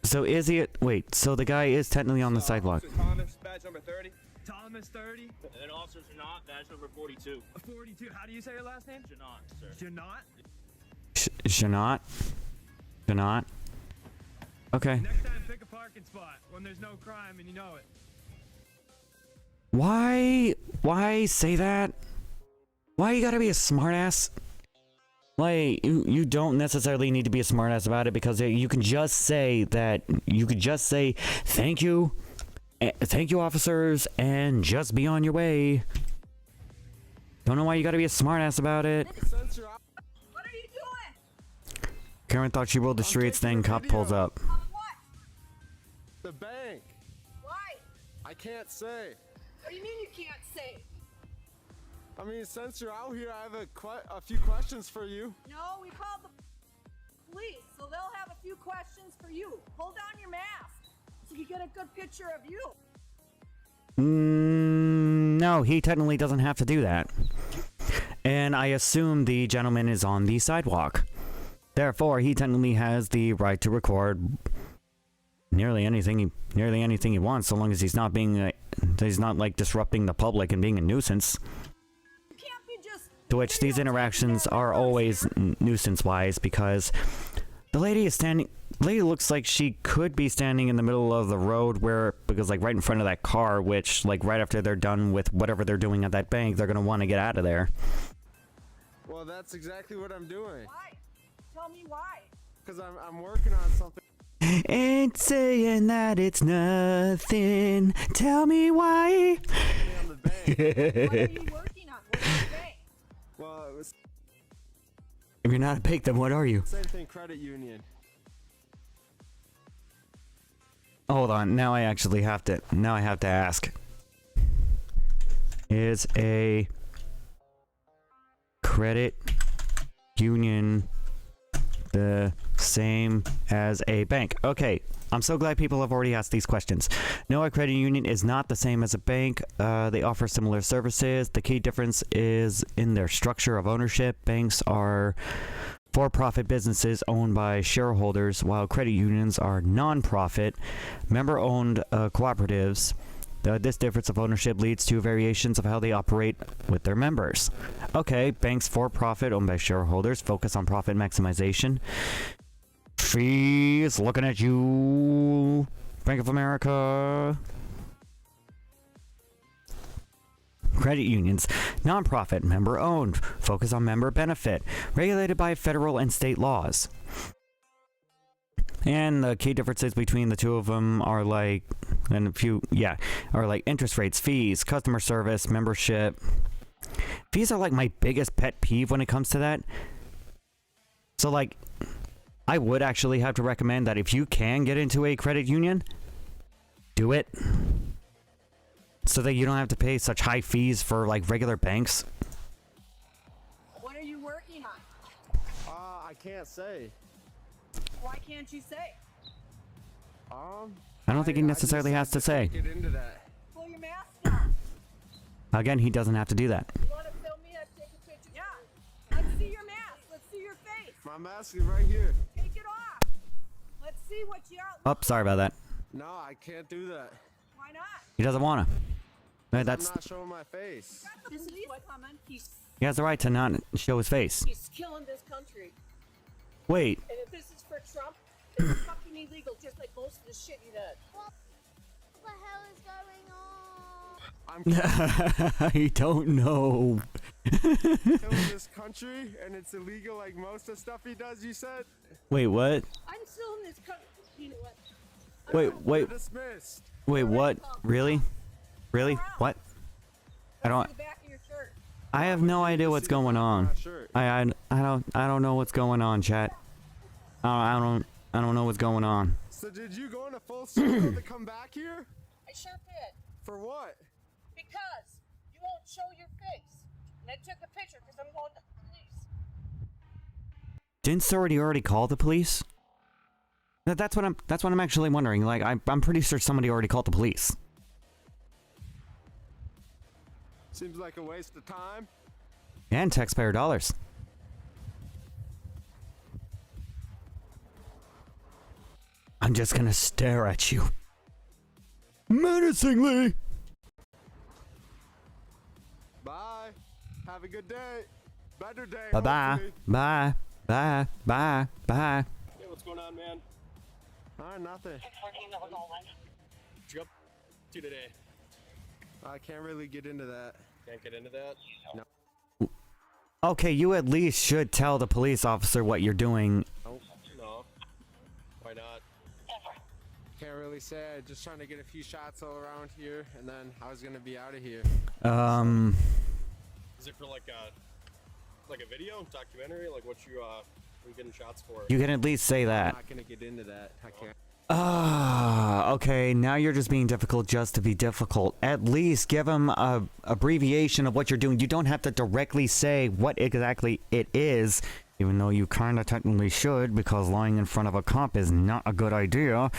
So is he? Wait. So the guy is technically on the sidewalk. Thomas, badge number 30. Thomas 30. And Officer Janot, badge number 42. 42. How do you say your last name? Janot, sir. Janot? Janot. Okay. Next time, pick a parking spot when there's no crime and you know it. Why say that? Why you gotta be a smartass? Like, you don't necessarily need to be a smartass about it, because you can just say that, you could just say, thank you officers, and just be on your way. Don't know why you gotta be a smartass about it. What are you doing? Karen thought she ruled the streets, then cop pulls up. The bank. Why? I can't say. What do you mean you can't say? I mean, since you're out here, I have a few questions for you. No, we called the police, so they'll have a few questions for you. Hold down your mask so we get a good picture of you. No, he technically doesn't have to do that. And I assume the gentleman is on the sidewalk. Therefore, he technically has the right to record nearly anything he wants, so long as he's not being he's not like disrupting the public and being a nuisance. To which these interactions are always nuisance-wise, because the lady looks like she could be standing in the middle of the road, because like right in front of that car, which like right after they're done with whatever they're doing at that bank, they're gonna want to get out of there. Well, that's exactly what I'm doing. Why? Tell me why. Because I'm working on something. Ain't saying that it's nothing. Tell me why. On the bank. What are you working on? What are you saying? Well, it was If you're not a bank, then what are you? same thing, credit union. Hold on, now I actually have to. Now I have to ask. Is a credit union the same as a bank? Okay, I'm so glad people have already asked these questions. No, a credit union is not the same as a bank. They offer similar services. The key difference is in their structure of ownership. Banks are for-profit businesses owned by shareholders, while credit unions are non-profit, member-owned cooperatives. This difference of ownership leads to variations of how they operate with their members. Okay, banks for-profit owned by shareholders focus on profit maximization. Fees, looking at you, Bank of America. Credit unions, non-profit, member-owned, focus on member benefit, regulated by federal and state laws. And the key differences between the two of them are like, are like interest rates, fees, customer service, membership. Fees are like my biggest pet peeve when it comes to that. So like, I would actually have to recommend that if you can get into a credit union, do it. So that you don't have to pay such high fees for like regular banks. What are you working on? I can't say. Why can't you say? I don't think he necessarily has to say. Get into that. Pull your mask down. Again, he doesn't have to do that. You want to film me? I'll take a picture. Yeah. Let's see your mask. Let's see your face. My mask is right here. Take it off. Let's see what you are. Oh, sorry about that. No, I can't do that. Why not? He doesn't want to. I'm not showing my face. This is what He has the right to not show his face. he's killing this country. Wait. And if this is for Trump, it's fucking illegal, just like most of the shit he does. What the hell is going on? I don't know. Killing this country, and it's illegal like most of the stuff he does, you said? Wait, what? I'm still in this country. You know what? Wait. You're dismissed. Wait, what? Really? Really? What? I don't. I have no idea what's going on. I don't know what's going on, chat. I don't know what's going on. So did you go in a full circle to come back here? I sure did. For what? Because you won't show your face. And I took a picture because I'm going to the police. Didn't somebody already call the police? That's what I'm actually wondering. Like, I'm pretty sure somebody already called the police. Seems like a waste of time. And taxpayer dollars. I'm just gonna stare at you. Menacingly! Bye. Have a good day. Better day. Bye-bye. hopefully. Bye. Bye. Bye. Bye. Hey, what's going on, man? Nothing. What you up to today? I can't really get into that. Can't get into that? No. Okay, you at least should tell the police officer what you're doing. No. Why not? Can't really say. Just trying to get a few shots all around here, and then I was gonna be out of here. Is it for like a video, documentary? Like what you getting shots for? You can at least say that. I'm not gonna get into that. I can't. Okay, now you're just being difficult just to be difficult. At least give him a abbreviation of what you're doing. You don't have to directly say what exactly it is, even though you kind of technically should, because lying in front of a cop is not a good idea.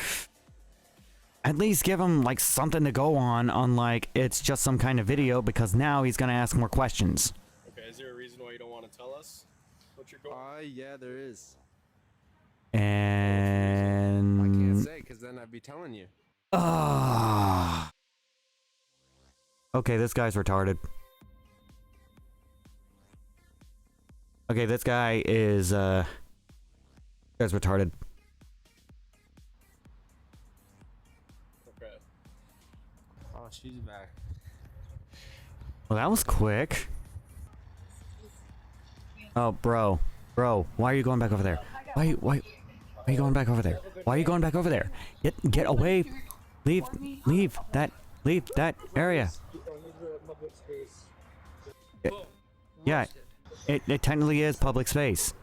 At least give him, like, something to go on, unlike it's just some kind of video, because now he's gonna ask more questions. Okay, is there a reason why you don't want to tell us what you're going? Yeah, there is. And... I can't say, because then I'd be telling you. Okay, this guy's retarded. Okay, this guy is, guy's retarded. Okay. Oh, she's back. Well, that was quick. Oh, bro. Bro, why are you going back over there? Why are you going back over there? Why are you going back over there? Get away. Leave that area. Yeah, it technically is public space.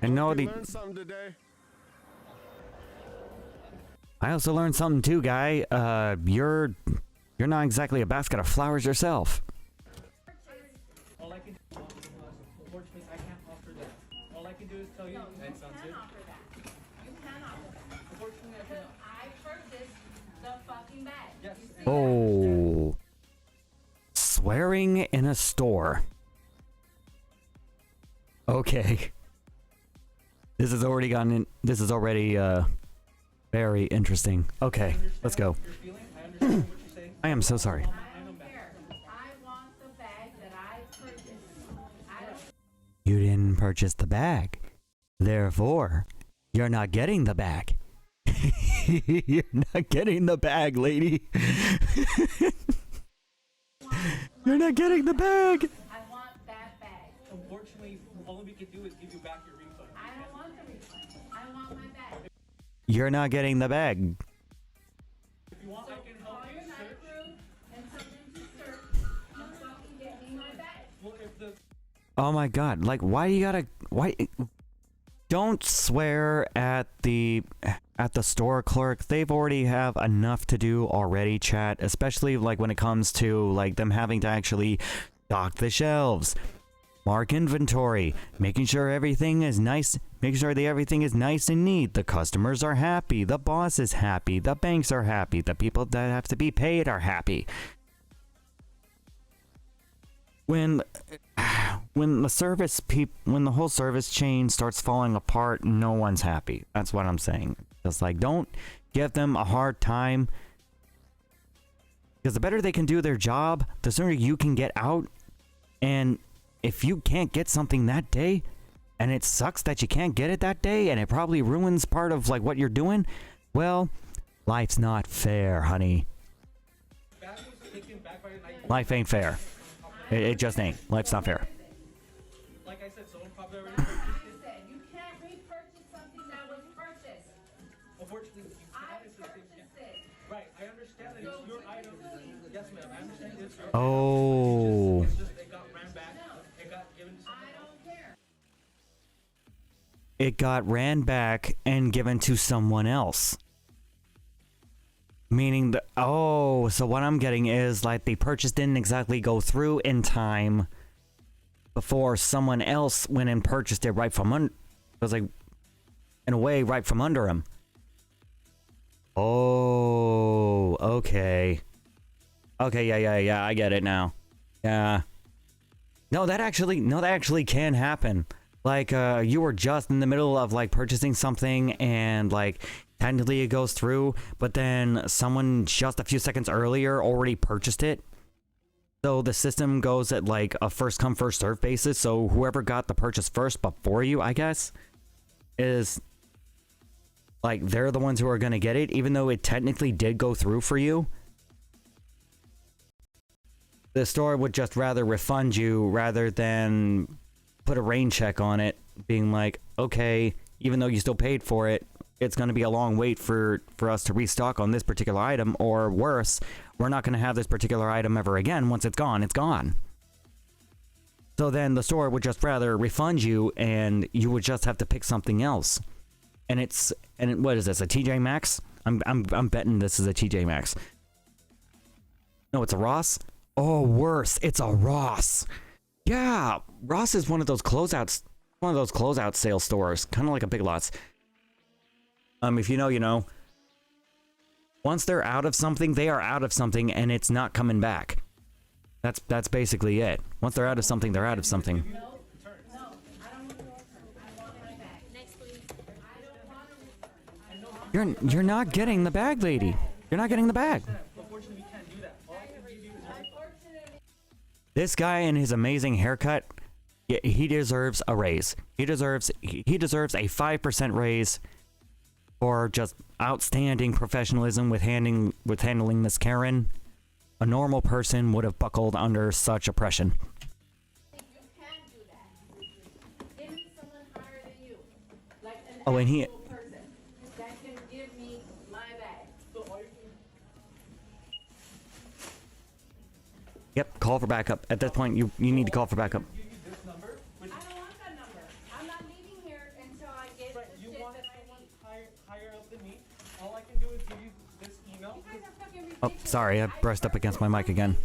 And no, You learned something today. I also learned something too, guy. You're not exactly a basket of flowers yourself. All I can do, unfortunately, I can't offer that. All I can do is tell you. You can offer that. You can offer that. Unfortunately, I cannot. I purchased the fucking bag. Yes. Oh. Swearing in a store. Okay. This has already gotten in. This is already very interesting. Okay, let's go. I am so sorry. I want the bag that I purchased. You didn't purchase the bag. Therefore, you're not getting the bag. You're not getting the bag, lady. You're not getting the bag. I want that bag. Unfortunately, all we can do is give you back your refund. I don't want the refund. I want my bag. You're not getting the bag. If you want, I can help Call you your night search. crew and tell them to search until you get me my bag. Well, if the Oh my god, like why do you gotta don't swear at the store clerk. They've already have enough to do already, chat, especially like when it comes to like them having to actually stock the shelves, mark inventory, making sure everything is nice, making sure that everything is nice and neat. The customers are happy, the boss is happy, the banks are happy, the people that have to be paid are happy. When the whole service chain starts falling apart, no one's happy. That's what I'm saying. Just like, don't give them a hard time, because the better they can do their job, the sooner you can get out. And if you can't get something that day, and it sucks that you can't get it that day, and it probably ruins part of like what you're doing, well, life's not fair, honey. Life ain't fair. It just ain't. Life's not fair. like I said, someone probably already Like purchased I it. said, you can't repurchase something that was purchased. Unfortunately, you I cannot. It's the same. purchased it. Right, I understand that it's your item. Yes, ma'am, I understand it's your Oh. It's just it got ran back. It got given to someone I else. don't care. it got ran back and given to someone else. Meaning that, oh, so what I'm getting is like the purchase didn't exactly go through in time before someone else went and purchased it right from under. It was like, in a way, right from under him. Oh, okay. Okay, yeah, I get it now. Yeah. No, that actually can happen. Like, you were just in the middle of, like, purchasing something and, like, technically it goes through, but then someone just a few seconds earlier already purchased it. So the system goes at, like, a first come, first serve basis. So whoever got the purchase first before you, I guess, is, like, they're the ones who are going to get it, even though it technically did go through for you. The store would just rather refund you rather than put a rain check on it, being like, okay, even though you still paid for it, it's going to be a long wait for us to restock on this particular item, or worse, we're not going to have this particular item ever again. Once it's gone, it's gone. So then the store would just rather refund you, and you would just have to pick something else. And what is this, a TJ Maxx? I'm betting this is a TJ Maxx. No, it's a Ross? Oh, worse, it's a Ross. Yeah, Ross is one of those closeout sale stores, kind of like a Big Lots. If you know, you know. Once they're out of something, they are out of something, and it's not coming back. That's basically it. Once they're out of something, they're out of something. You're not getting the bag, lady. You're not getting the bag. This guy and his amazing haircut, yeah, he deserves a raise. He deserves a 5% raise for just outstanding professionalism with handling this Karen. A normal person would have buckled under such oppression. Oh, and he. Yep, call for backup. At this point, you need to call for backup. Oh, sorry, I brushed up against my mic again.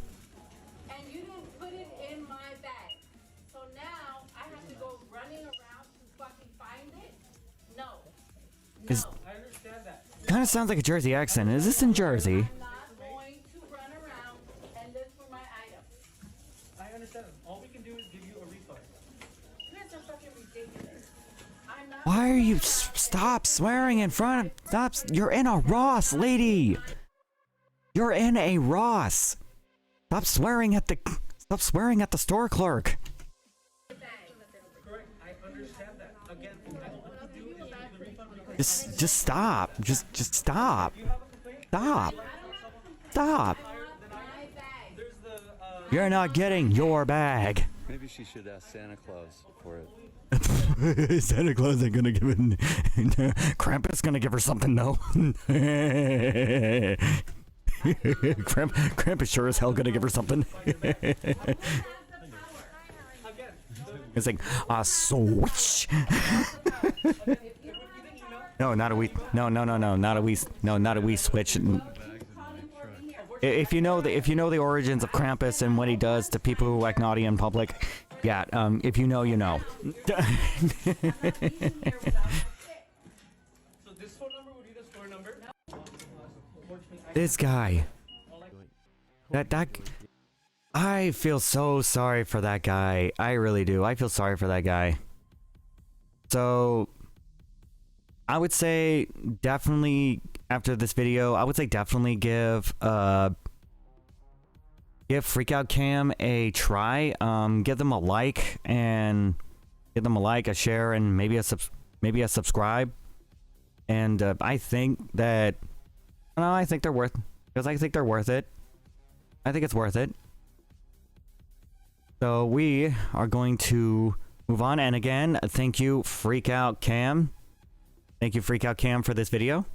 And you didn't put it in my bag. So now I have to go running around to fucking find it? No. I understand that. Kind of sounds like a Jersey accent. Is this in Jersey? I'm not going to run around and look for my item. I understand. All we can do is give you a refund. You guys are fucking ridiculous. I'm not. Why are you... Stop swearing in front of... Stop... You're in a Ross, lady! You're in a Ross! Stop swearing at the... Stop swearing at the store clerk! Correct. I understand that. Again, all we can do is give you the refund because... Just stop. Just stop. Stop. Stop. You're not getting your bag. Maybe she should ask Santa Claus for it. Santa Claus ain't gonna give it. Krampus gonna give her something, though. Krampus sure as hell gonna give her something. It's like a switch. No, not a wee. No, not a wee. No, not a wee switch. If you know the origins of Krampus and what he does to people who act naughty in public, yeah. If you know, you know. So this phone number would be the store number. This guy. That. I feel so sorry for that guy. I really do. I feel sorry for that guy. So, I would say definitely after this video, I would say definitely give Freakout Cam a try. Give them a like and a share, and maybe a subscribe. And I think that I think they're worth it. I think it's worth it. So we are going to move on, and again, thank you, Freakout Cam. Thank you, Freakout Cam, for this video.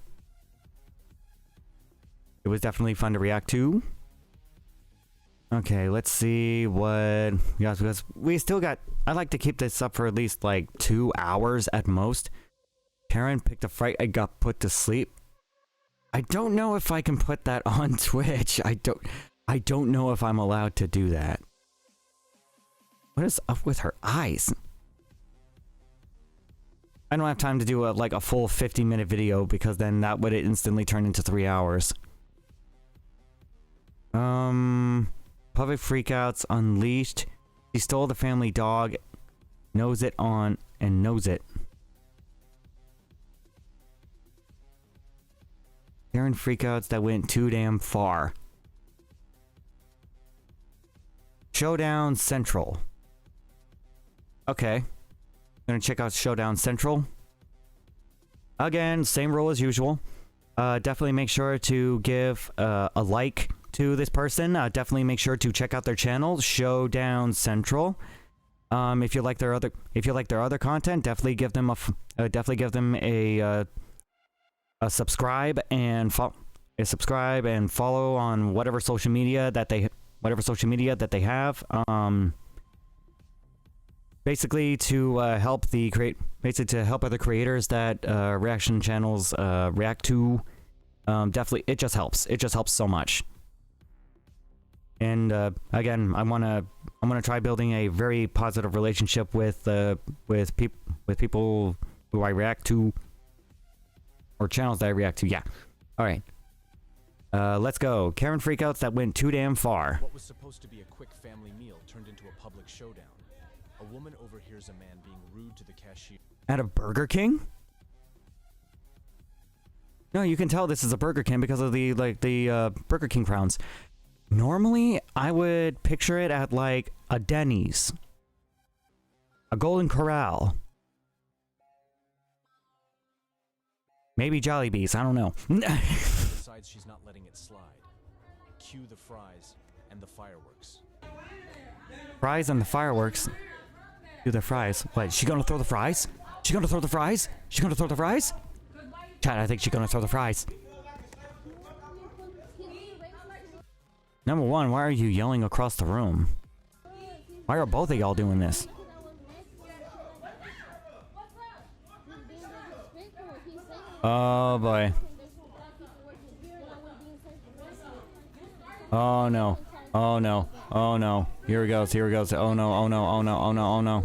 It was definitely fun to react to. Okay, let's see what... Yes, because we still got... I'd like to keep this up for at least, like, 2 hours at most. Karen picked a fight and got put to sleep. I don't know if I can put that on Twitch. I don't know if I'm allowed to do that. What is up with her eyes? I don't have time to do like a full 50-minute video because then that would instantly turn into 3 hours. Public freakouts unleashed. She stole the family dog. Knows it on and knows it. Karen freakouts that went too damn far. Showdown Central. Okay. Gonna check out Showdown Central. Again, same rule as usual. Definitely make sure to give a like to this person. Definitely make sure to check out their channel, Showdown Central. If you like their other content, definitely give them a subscribe and follow on whatever social media that they have. Basically to help other creators that reaction channels react to. Definitely, it just helps. It just helps so much. And again, I wanna try building a very positive relationship with people who I react to, or channels that I react to. Yeah. All right. Let's go. Karen freakouts that went too damn far. What was supposed to be a quick family meal turned into a public showdown. A woman overhears a man being rude to the cashier. At a Burger King? No, you can tell this is a Burger King because of the Burger King crowns. Normally, I would picture it at like a Denny's, a Golden Corral, maybe Jollibee's. I don't know. Decides she's not letting it slide. Cue the fries and the fireworks. Fries and the fireworks. Do the fries. What? She gonna throw the fries? She gonna throw the fries? She gonna throw the fries? Chad, I think she's gonna throw the fries. Number one, why are you yelling across the room? Why are both of y'all doing this? Oh boy. Oh no. Oh no. Oh no. Here it goes. Here it goes. Oh no. Oh no. Oh no. Oh no. Oh no.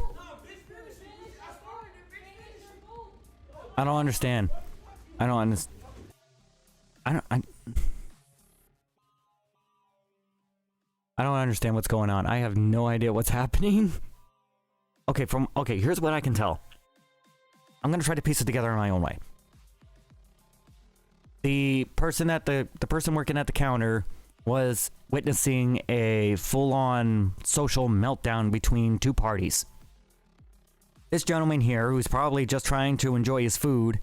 I don't understand. I don't understand. I don't understand what's going on. I have no idea what's happening. Okay, here's what I can tell. I'm gonna try to piece it together in my own way. The person working at the counter was witnessing a full-on social meltdown between two parties. This gentleman here, who's probably just trying to enjoy his food,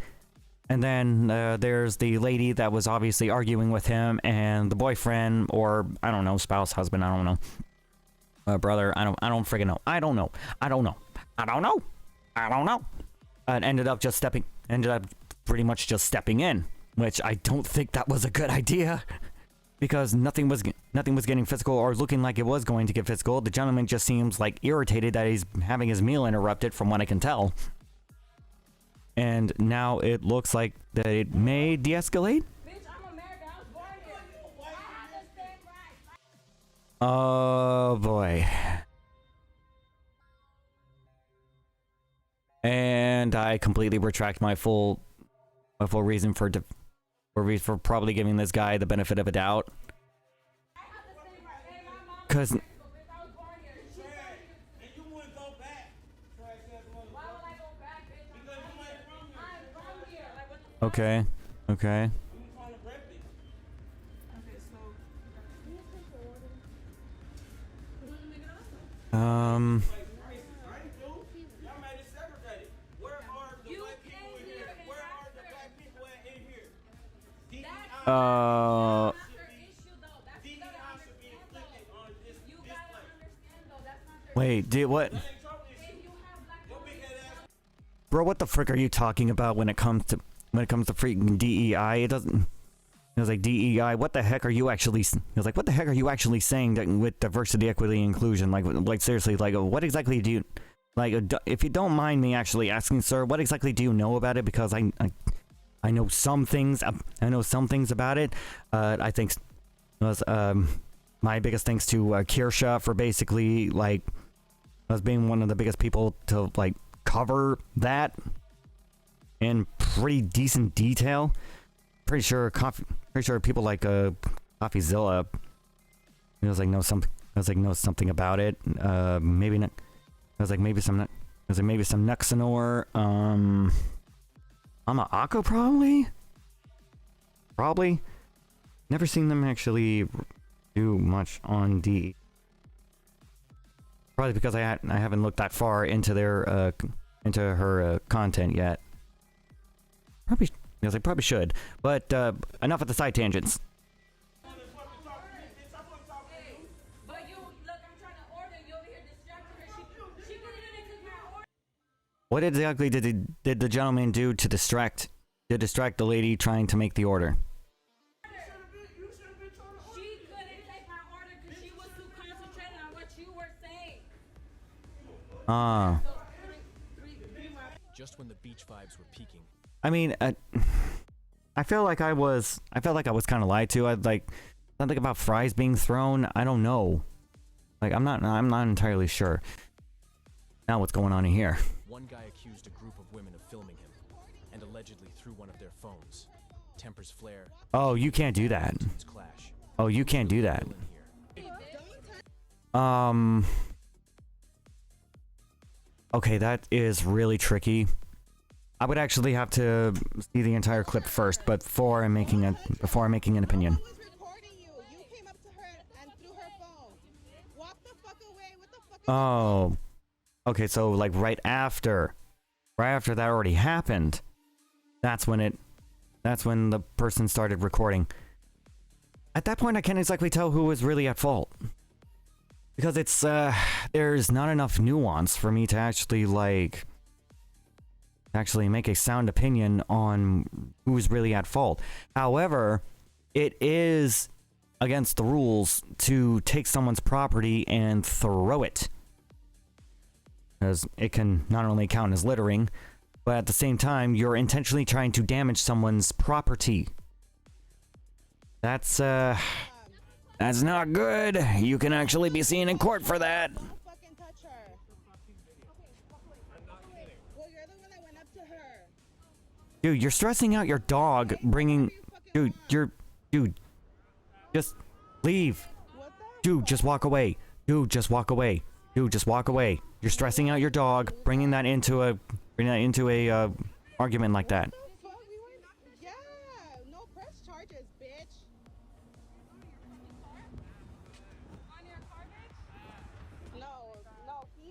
and then there's the lady that was obviously arguing with him, and the boyfriend, or I don't know, spouse, husband, I don't know, brother, I don't friggin' know. I don't know. And ended up pretty much just stepping in, which I don't think that was a good idea, because nothing was getting physical or looking like it was going to get physical. The gentleman just seems like irritated that he's having his meal interrupted, from what I can tell. And now it looks like that it may de-escalate. Oh boy. And I completely retract my full reason for probably giving this guy the benefit of a doubt. Cause Okay. Wait, what? Bro, what the frick are you talking about when it comes to freaking DEI? It doesn't. He was like, DEI, what the heck are you actually? He was like, what the heck are you actually saying that with diversity, equity, inclusion? Like seriously, like what exactly do you like? If you don't mind me actually asking, sir, what exactly do you know about it? Because I know some things. I know some things about it. I think it was my biggest thanks to Kirsha for basically like us being one of the biggest people to like cover that in pretty decent detail. Pretty sure people like CoffeeZilla. It was like know something about it. Maybe not. I was like maybe some Nuxanor. Ako probably. Never seen them actually do much on D. Probably because I haven't looked that far into their into her content yet. Probably. Because I probably should, but enough of the side tangents. What exactly did the gentleman do to distract the lady trying to make the order? She couldn't take my order because she was too concentrated on what you were saying. Just when the beach vibes were peaking. I mean, I felt like I was kind of lied to. Something about fries being thrown. I don't know. Like I'm not entirely sure. Now what's going on in here? One guy accused a group of women of filming him, and allegedly threw one of their phones. Tempers flare. Oh, you can't do that. Oh, you can't do that. Okay, that is really tricky. I would actually have to see the entire clip first, but before I'm making an opinion. Oh, okay. So like right after that already happened, that's when the person started recording. At that point, I can't exactly tell who was really at fault because it's there's not enough nuance for me to actually make a sound opinion on who's really at fault. However, it is against the rules to take someone's property and throw it, because it can not only count as littering, but at the same time, you're intentionally trying to damage someone's property. That's not good. You can actually be seen in court for that. Dude, you're stressing out your dog bringing... Dude, just leave. Dude, just walk away. Dude, just walk away. Dude, just walk away. You're stressing out your dog, bringing that into a argument like that.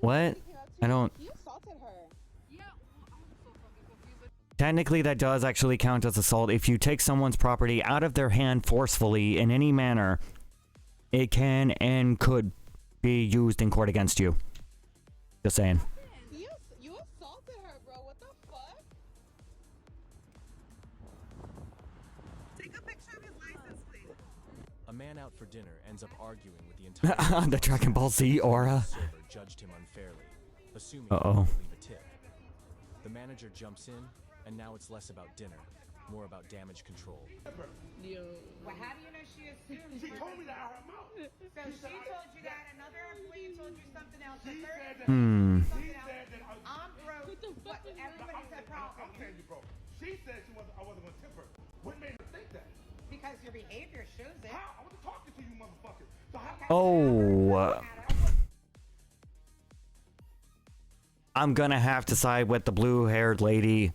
What? I don't... Technically, that does actually count as assault. If you take someone's property out of their hand forcefully in any manner, it can and could be used in court against you. Just saying. You assaulted her, bro. What the fuck? Take a picture of his license, please. A man out for dinner ends up arguing with the entire the Dragon Ball Z aura. server judged him unfairly, assuming Uh-oh. he would leave a tip. The manager jumps in, and now it's less about dinner, more about damage control. Well, how do you know she assumed? She told me that out her mouth. So she told you that, another employee told you something else, the third She said that I'm broke. What? Everybody said problem. I'm telling you, bro. She said I wasn't gonna tip her. What made her think that? Because your behavior shows it. How? I wasn't talking to you, motherfucker. So how? Oh. I'm gonna have to side with the blue-haired lady.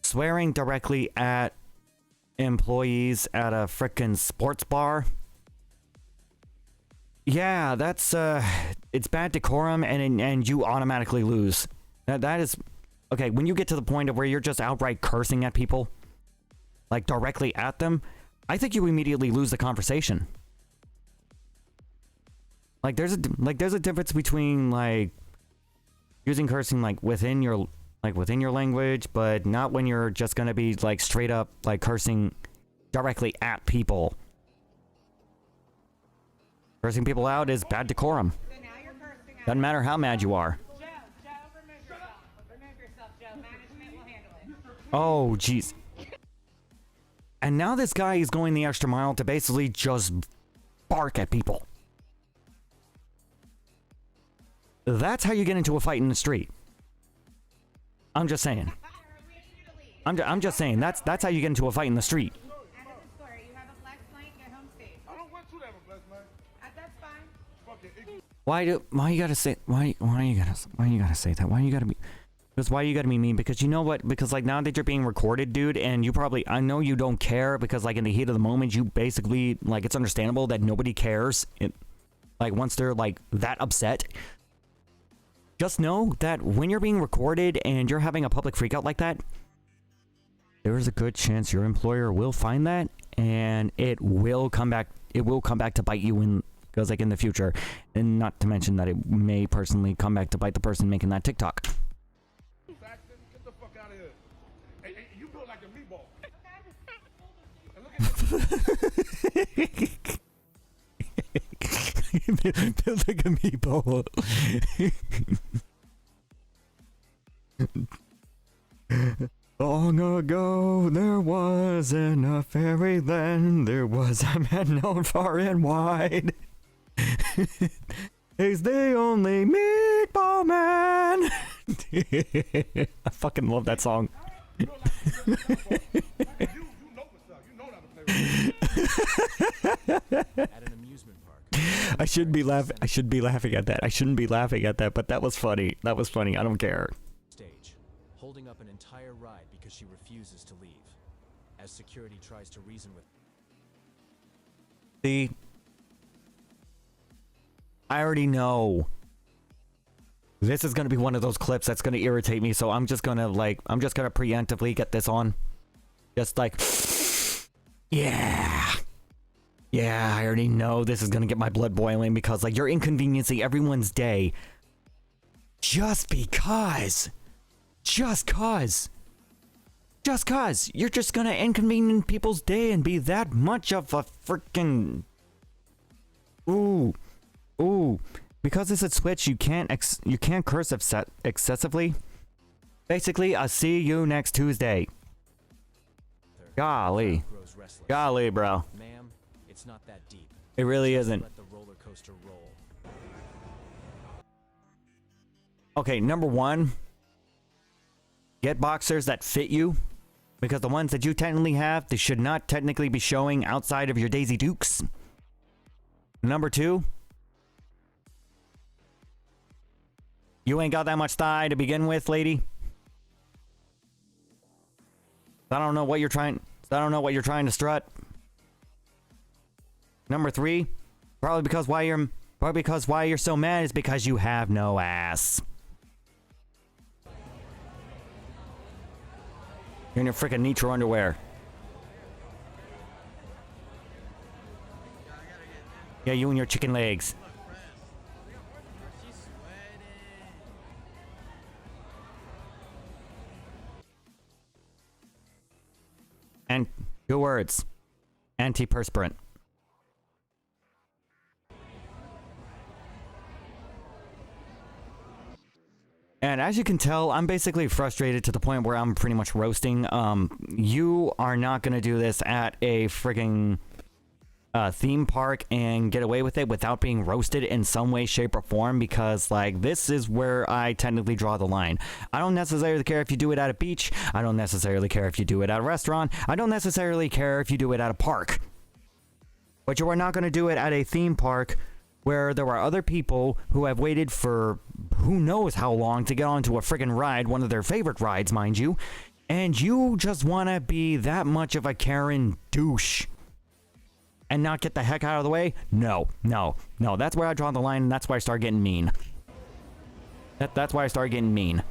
Swearing directly at employees at a frickin' sports bar. Yeah, that's it's bad decorum, and you automatically lose. That is okay. When you get to the point of where you're just outright cursing at people, like directly at them, I think you immediately lose the conversation. Like there's a difference between like using cursing like within your language, but not when you're just gonna be like straight up like cursing directly at people. Cursing people out is bad decorum. Doesn't matter how mad you are. Oh, jeez. And now this guy is going the extra mile to basically just bark at people. That's how you get into a fight in the street. I'm just saying. I'm just saying. That's how you get into a fight in the street. Why you gotta say why you gotta say that? Why you gotta be? Because why you gotta be mean? Because you know what? Because like now that you're being recorded, dude, and you probably, I know you don't care because like in the heat of the moment, you basically, like, it's understandable that nobody cares. Like once they're like that upset. Just know that when you're being recorded and you're having a public freakout like that, there is a good chance your employer will find that and it will come back. It will come back to bite you in, because like in the future, and not to mention that it may personally come back to bite the person making that TikTok. Get the fuck out of here. Hey, you built like a meatball. Built like a meatball. Long ago, there was in a fairyland, there was a man known far and wide. He's the only meatball man. I fucking love that song. I shouldn't be laughing. I should be laughing at that. I shouldn't be laughing at that, but that was funny. That was funny. I don't care. Stage, holding up an entire ride because she refuses to leave, as security tries to reason with. See, I already know this is gonna be one of those clips that's gonna irritate me. So I'm just gonna preemptively get this on. Just like, yeah. Yeah, I already know this is gonna get my blood boiling because like you're inconveniencing everyone's day just because you're just gonna inconvenience people's day and be that much of a freaking ooh because it's a Switch. You can't curse excessively. Basically, I'll see you next Tuesday. Golly, bro. Ma'am, it's not that deep. It really isn't. Let the roller coaster roll. Okay, number one, get boxers that fit you, because the ones that you technically have, they should not technically be showing outside of your Daisy Dukes. Number two, you ain't got that much thigh to begin with, lady. I don't know what you're trying to strut. Number three, probably because why you're so mad is because you have no ass. You're in your freaking Nitro underwear. Yeah, you and your chicken legs. And 2 words. Antiperspirant. And as you can tell, I'm basically frustrated to the point where I'm pretty much roasting. You are not going to do this at a frigging theme park and get away with it without being roasted in some way, shape, or form, because like this is where I technically draw the line. I don't necessarily care if you do it at a beach. I don't necessarily care if you do it at a restaurant. I don't necessarily care if you do it at a park. But you are not going to do it at a theme park where there are other people who have waited for who knows how long to get onto a friggin' ride, one of their favorite rides, mind you, and you just want to be that much of a Karen douche and not get the heck out of the way? No. That's where I draw the line, and that's why I start getting mean. That's why I start getting mean.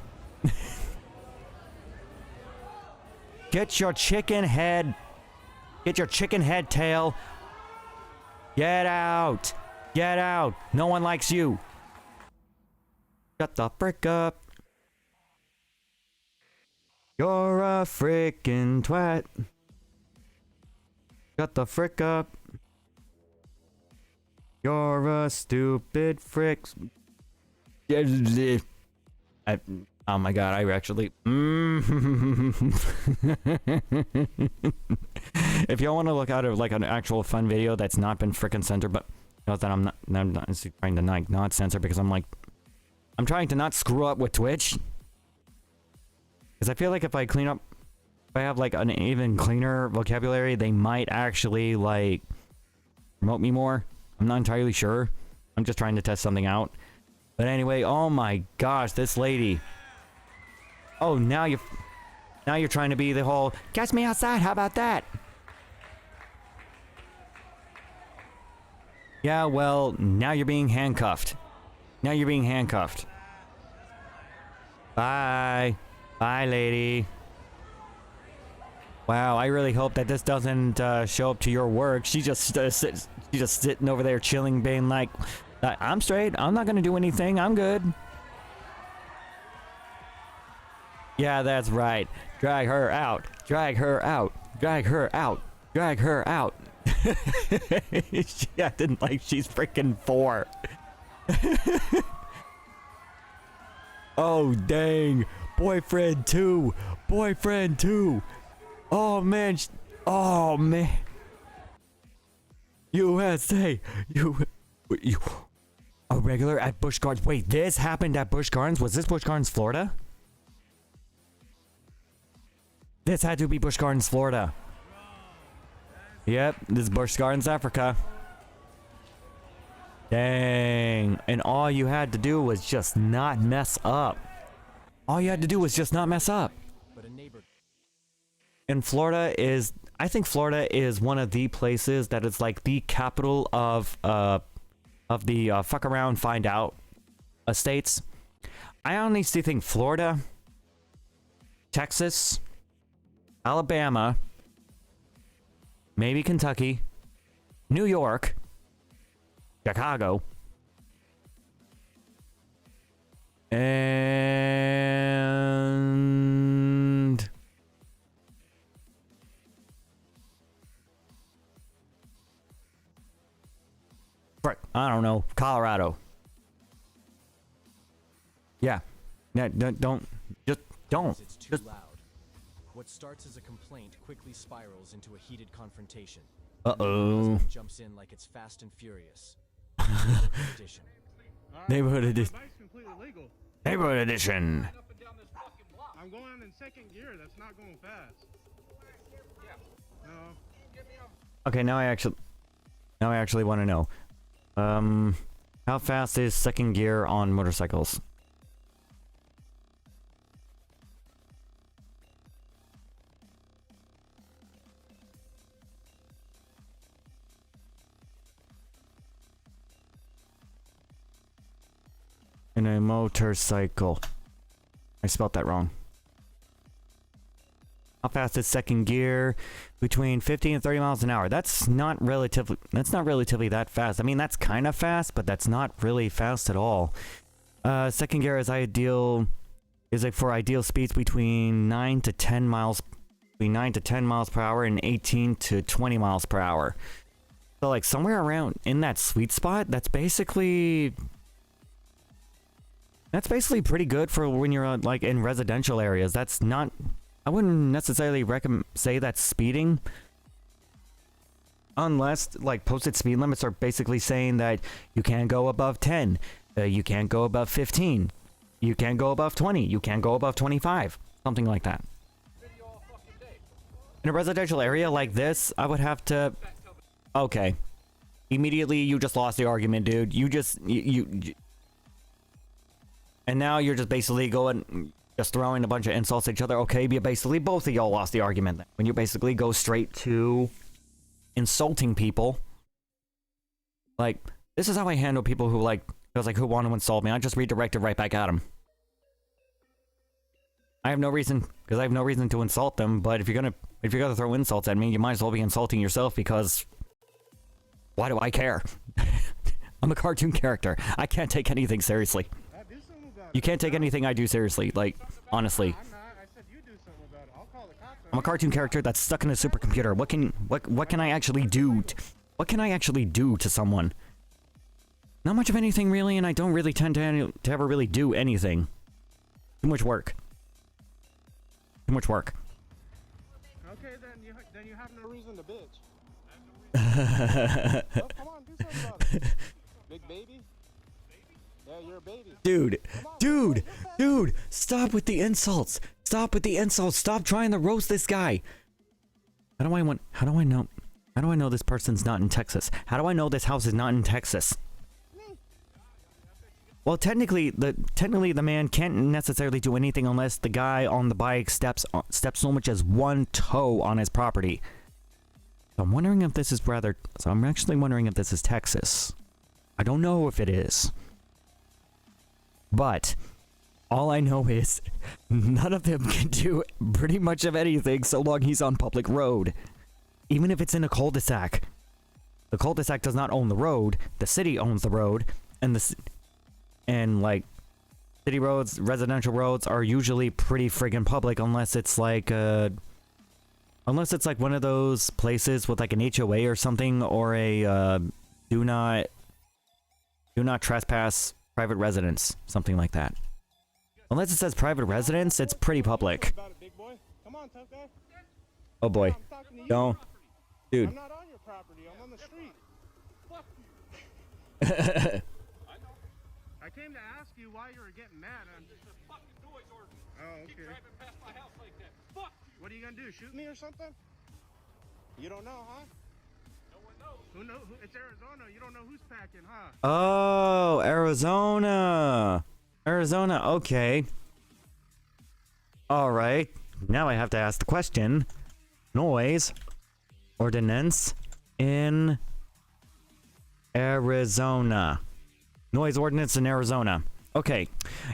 Get your chicken head tail. Get out. No one likes you. Shut the frick up. You're a frickin' twat. Shut the frick up. You're a stupid frick. Oh my god, I actually... If y'all want to look out of like an actual fun video that's not been frickin' censored, but not that I'm not trying to not censor, because I'm trying to not screw up with Twitch. Because I feel like if I have like an even cleaner vocabulary, they might actually like promote me more. I'm not entirely sure. I'm just trying to test something out. But anyway, oh my gosh, this lady. Oh, now you're trying to be the whole catch me outside. How about that? Yeah, well, now you're being handcuffed. Now you're being handcuffed. Bye. Bye, lady. Wow, I really hope that this doesn't show up to your work. She's just sitting over there chilling, being like, I'm straight. I'm not gonna do anything. I'm good. Yeah, that's right. Drag her out. Drag her out. Drag her out. Drag her out. She acting like she's freaking 4. Oh, dang. Boyfriend 2. Boyfriend 2. Oh, man. Oh, man. USA. You. A regular at Busch Gardens. Wait, this happened at Busch Gardens? Was this Busch Gardens, Florida? This had to be Busch Gardens, Florida. Yep, this is Busch Gardens, Africa. Dang. And all you had to do was just not mess up. All you had to do was just not mess up. And Florida is... I think Florida is one of the places that is like the capital of the fuck around, find out states. I honestly think Florida, Texas, Alabama, maybe Kentucky, New York, Chicago, and I don't know, Colorado. Yeah. Don't. It's too loud. What starts as a complaint quickly spirals into a heated confrontation. Uh-oh. Jumps in like it's Fast and Furious. Neighborhood edition. Neighborhood edition. I'm going in second gear. That's not going fast. No. Okay, now I actually want to know. How fast is second gear on motorcycles? In a motorcycle. I spelled that wrong. How fast is second gear? Between 50 and 30 miles an hour. That's not relatively that fast. I mean, that's kind of fast, but that's not really fast at all. Second gear is for ideal speeds between 9 to 10 miles per hour and 18 to 20 miles per hour. So like somewhere around in that sweet spot, that's basically pretty good for when you're like in residential areas. That's not, I wouldn't necessarily say that's speeding, unless like posted speed limits are basically saying that you can't go above 10, you can't go above 15, you can't go above 20, you can't go above 25, something like that. In a residential area like this, I would have to... Okay. Immediately, you just lost the argument, dude. You and now you're just basically just throwing a bunch of insults at each other. Okay, but basically both of y'all lost the argument then. When you basically go straight to insulting people. Like, this is how I handle people who who want to insult me. I just redirect it right back at them. I have no reason to insult them, but if you're gonna throw insults at me, you might as well be insulting yourself, because why do I care? I'm a cartoon character. I can't take anything seriously. You can't take anything I do seriously, like, honestly. about it. I'll call the cops on I'm a cartoon character that's stuck in a supercomputer. What can I actually do? What can I actually do to someone? Not much of anything really, and I don't really tend to ever really do anything. Too much work. Too much work. Okay, then you have no reason to bitch. Well, come on, do something about it. Big baby? Yeah, you're a baby. Dude, stop with the insults. Stop with the insults. Stop trying to roast this guy. How do I know this person's not in Texas? How do I know this house is not in Texas? Well, technically the man can't necessarily do anything unless the guy on the bike steps so much as one toe on his property. So I'm wondering if this is I'm actually wondering if this is Texas. I don't know if it is. But all I know is none of them can do pretty much of anything so long he's on public road. Even if it's in a cul-de-sac. The cul-de-sac does not own the road. The city owns the road. And like city roads, residential roads are usually pretty friggin' public unless it's like one of those places with like an HOA or something, or a do not trespass private residence, something like that. Unless it says private residence, it's pretty public. Oh boy. No. Dude. I'm not on your property, I'm on the street. Fuck you. I came to ask you why you were getting mad. It's a fucking noise ordinance. Oh, okay. Keep driving past my house like that. Fuck you. What are you gonna do? Shoot me or something? You don't know, huh? No one knows. Who knows? It's Arizona. You don't know who's packing, huh? Oh, Arizona. Arizona, okay. Alright. Now I have to ask the question. Noise ordinance in Arizona. Noise ordinance in Arizona. Okay.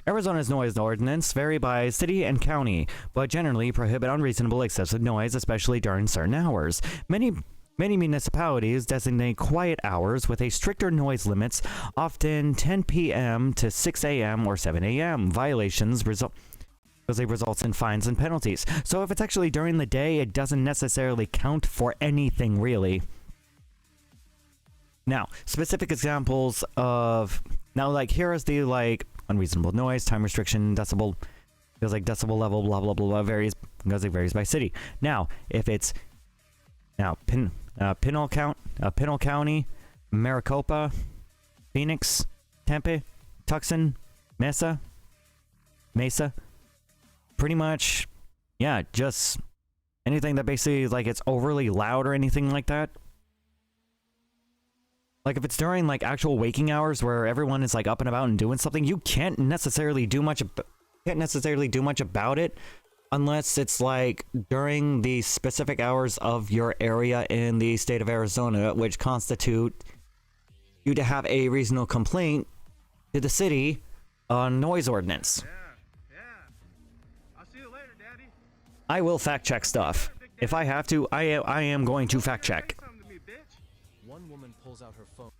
Arizona's noise ordinance vary by city and county, but generally prohibit unreasonable excessive noise, especially during certain hours. Many municipalities designate quiet hours with a stricter noise limits, often 10 p.m. to 6 a.m. or 7 a.m. Violations results in fines and penalties. So if it's actually during the day, it doesn't necessarily count for anything, really. Now, specific examples of... Now, like, here is the, like, unreasonable noise, time restriction, decibel... Feels like decibel level, blah, blah, blah, blah, varies, because it varies by city. Now, if it's... Now, Pinal County, Maricopa, Phoenix, Tempe, Tucson, Mesa. Pretty much, yeah, just anything that basically, like, it's overly loud or anything like that. Like, if it's during, like, actual waking hours where everyone is, like, up and about and doing something, you can't necessarily do much about it unless it's, like, during the specific hours of your area in the state of Arizona, which constitute you to have a reasonable complaint to the city on noise ordinance. Yeah. I'll see you later, Daddy. I will fact check stuff. If I have to, I am going to fact check. One woman pulls out her phone.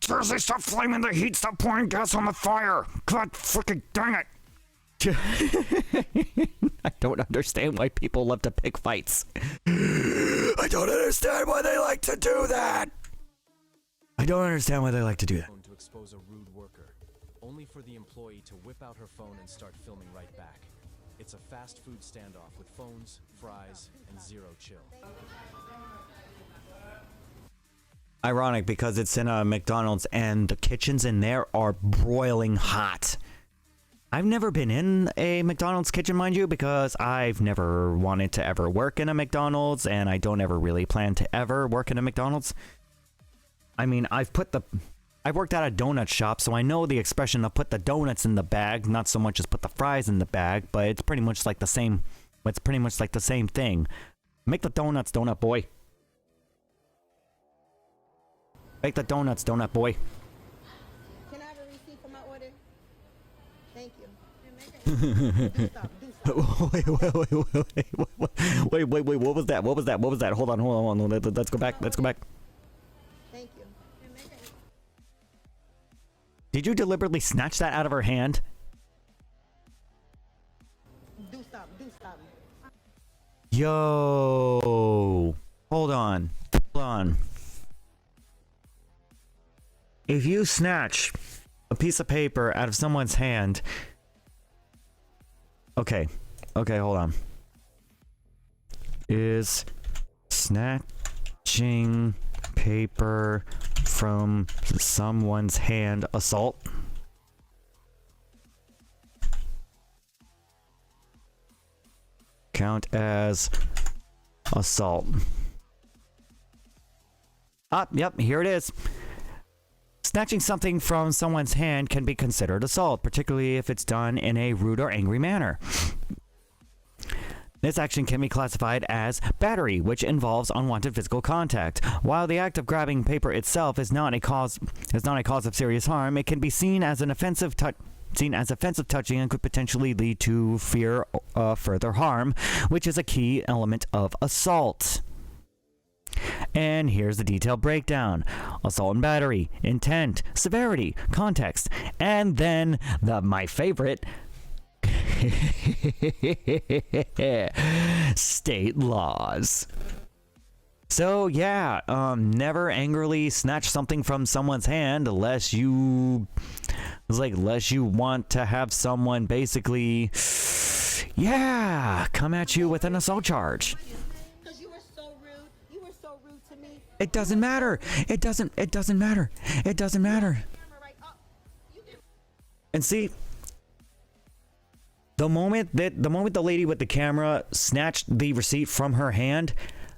Seriously, stop flaming the heat, stop pouring gas on the fire! God freaking dang it! I don't understand why people love to pick fights. I don't understand why they like to do that! I don't understand why they like to do that. To expose a rude worker, only for the employee to whip out her phone and start filming right back. It's a fast food standoff with phones, fries, and zero chill. Ironic because it's in a McDonald's and the kitchens in there are broiling hot. I've never been in a McDonald's kitchen, mind you, because I've never wanted to ever work in a McDonald's, and I don't ever really plan to ever work in a McDonald's. I mean, I've worked at a donut shop, so I know the expression of put the donuts in the bag, not so much as put the fries in the bag, but it's pretty much like the same. It's pretty much like the same thing. Make the donuts, donut boy. Make the donuts, donut boy. Can I have a receipt for my order? Thank you. Wait, what was that? What was that? Hold on. Let's go back. Thank you. Did you deliberately snatch that out of her hand? Do something. Do something. Yo. Hold on. Hold on. If you snatch a piece of paper out of someone's hand... Okay. Okay, hold on. Is snatching paper from someone's hand assault? Count as assault. Ah, yep, here it is. Snatching something from someone's hand can be considered assault, particularly if it's done in a rude or angry manner. This action can be classified as battery, which involves unwanted physical contact. While the act of grabbing paper itself is not a cause of serious harm, it can be seen as an offensive touching and could potentially lead to fear of further harm, which is a key element of assault. And here's the detailed breakdown. Assault and battery, intent, severity, context, and then my favorite, state laws. So yeah, never angrily snatch something from someone's hand unless you want to have someone basically, yeah, come at you with an assault charge. It doesn't matter. It doesn't matter. It doesn't matter. And see, the moment the lady with the camera snatched the receipt from her hand,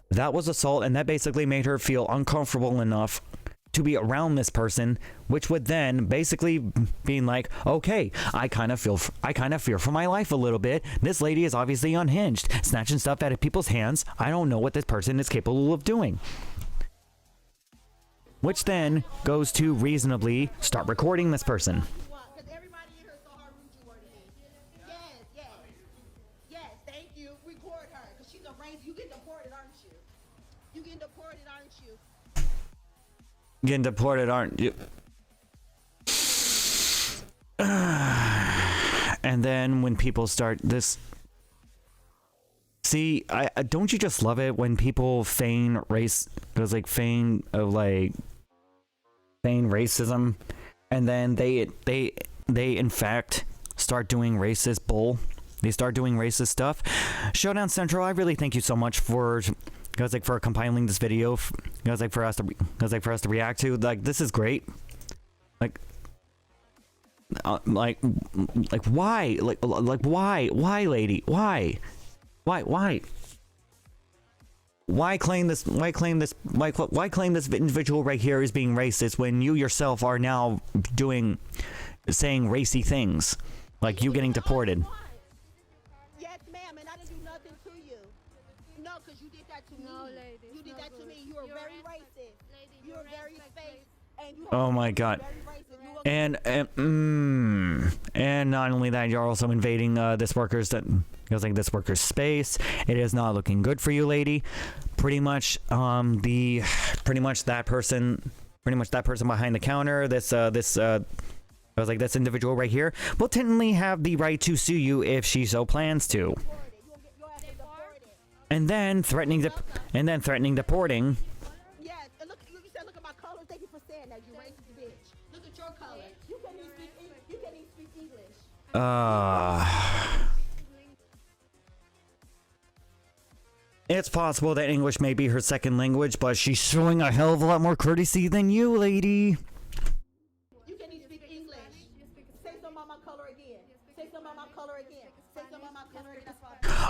that was assault, and that basically made her feel uncomfortable enough to be around this person, which would then basically being like, okay, I kind of fear for my life a little bit. This lady is obviously unhinged, snatching stuff out of people's hands. I don't know what this person is capable of doing. Which then goes to reasonably start recording this person. Yes, thank you. Record her, because she's a race. You get deported, aren't you? You get deported, aren't you? Getting deported, aren't you? And then when people start this... See, don't you just love it when people feign race... Goes like feign racism, and then they in fact start doing racist bull. They start doing racist stuff. Showdown Central, I really thank you so much for compiling this video. For us to react to. Like, this is great. Like why? Why, lady? Why? Why claim this individual right here is being racist when you yourself are now saying racy things, like you getting deported? Yes, ma'am, and I didn't do nothing to you. No, because you did that to me. No, lady. You did that to me. You were very racist. You were very fake. And you Oh my god. And not only that, you're also invading this worker's space. It is not looking good for you, lady. Pretty much that person behind the counter, this individual right here, will technically have the right to sue you if she so plans to. And then threatening deporting. Yes, and look, you said look at my color. Thank you for saying that, you racist bitch. Look at your color. You can't even speak English. It's possible that English may be her second language, but she's showing a hell of a lot more courtesy than you, lady. You can't even speak English. Say something about my color again. Say something about my color again. Say something about my color again.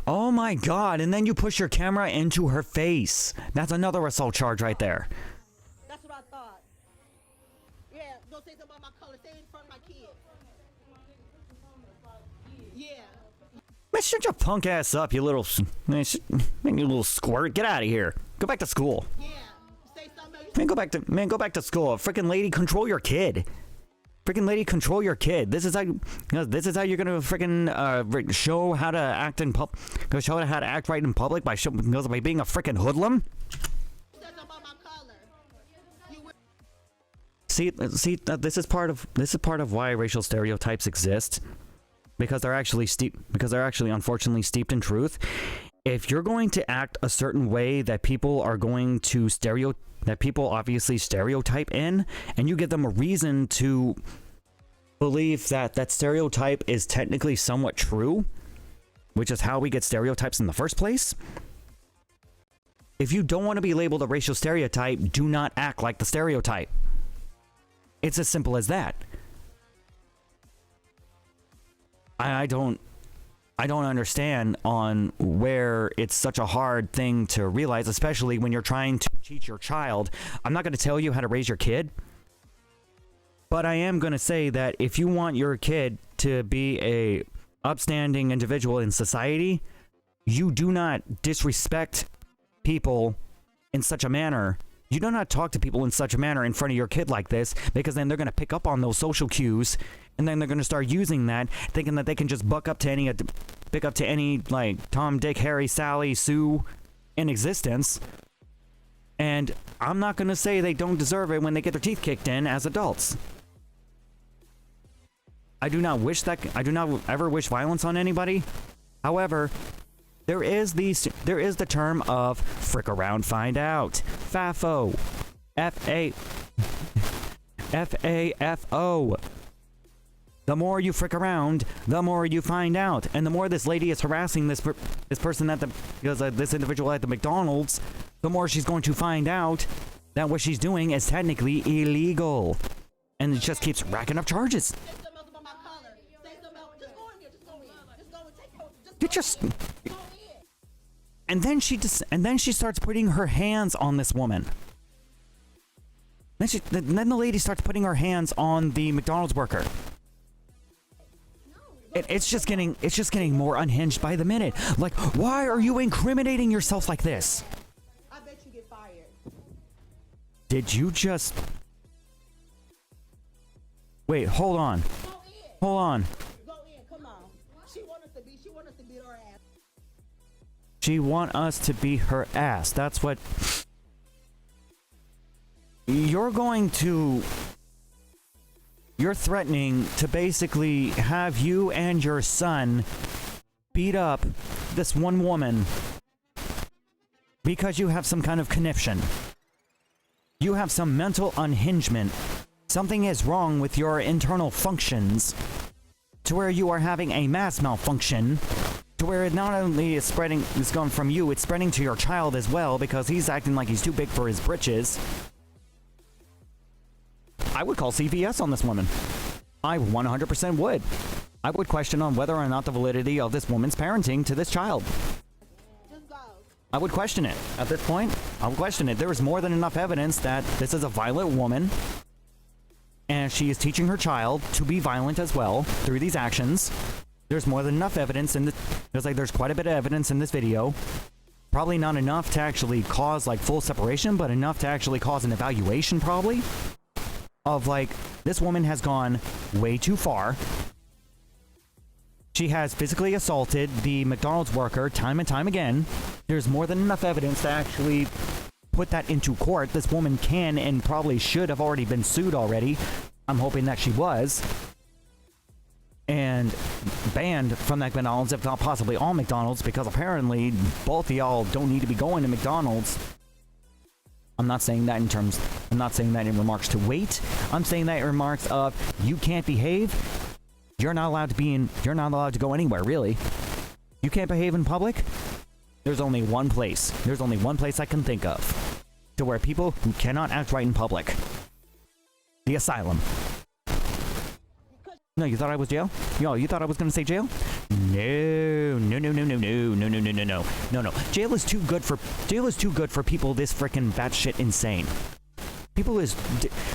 Oh my god, and then you push your camera into her face. That's another assault charge right there. That's what I thought. Yeah, don't say something about my color. Say it in front of my kids. Yeah. Man, shut your punk ass up, you little squirt. Get out of here. Go back to school. Yeah. Say something. Man, go back to school. Freaking lady, control your kid. Freaking lady, control your kid. This is how you're gonna freaking show how to act in show how to act right in public by being a freaking hoodlum. This is part of why racial stereotypes exist, because they're actually unfortunately steeped in truth. If you're going to act a certain way that people are going to obviously stereotype in, and you give them a reason to believe that that stereotype is technically somewhat true, which is how we get stereotypes in the first place. If you don't want to be labeled a racial stereotype, do not act like the stereotype. It's as simple as that. I don't understand on where it's such a hard thing to realize, especially when you're trying to teach your child. I'm not going to tell you how to raise your kid, but I am going to say that if you want your kid to be a upstanding individual in society, you do not disrespect people in such a manner. You do not talk to people in such a manner in front of your kid like this, because then they're going to pick up on those social cues, and then they're going to start using that, thinking that they can just pick up to any like Tom, Dick, Harry, Sally, Sue in existence. And I'm not going to say they don't deserve it when they get their teeth kicked in as adults. I do not ever wish violence on anybody. However, there is the term of frick around, find out. FAFO. F-A-F-O. The more you frick around, the more you find out. And the more this lady is harassing this person this individual at the McDonald's, the more she's going to find out that what she's doing is technically illegal. And it just keeps racking up charges. And then she starts putting her hands on this woman. Then the lady starts putting her hands on the McDonald's worker. It's just getting more unhinged by the minute. Like, why are you incriminating yourself like this? I bet you get fired. Did you just... Wait, hold on. Hold on. Go in, come on. She want us to beat her ass. She want us to beat her ass. That's what... You're threatening to basically have you and your son beat up this one woman because you have some kind of conniption. You have some mental unhingement. Something is wrong with your internal functions to where you are having a mass malfunction, to where it not only is going from you, it's spreading to your child as well, because he's acting like he's too big for his britches. I would call CVS on this woman. I 100% would. I would question on whether or not the validity of this woman's parenting to this child. I would question it. At this point, I would question it. There is more than enough evidence that this is a violent woman, and she is teaching her child to be violent as well through these actions. There's more than enough evidence in there's quite a bit of evidence in this video. Probably not enough to actually cause like full separation, but enough to actually cause an evaluation probably. Of like, this woman has gone way too far. She has physically assaulted the McDonald's worker time and time again. There's more than enough evidence to actually put that into court. This woman can and probably should have already been sued already. I'm hoping that she was. And banned from that McDonald's, if not possibly all McDonald's, because apparently both of y'all don't need to be going to McDonald's. I'm not saying that in remarks to wait. I'm saying that in remarks of you can't behave. You're not allowed to go anywhere, really. You can't behave in public. There's only one place. There's only one place I can think of to where people who cannot act right in public. The asylum. No, you thought I was jail? Yo, you thought I was gonna say jail? No. Jail is too good for people this frickin' batshit insane.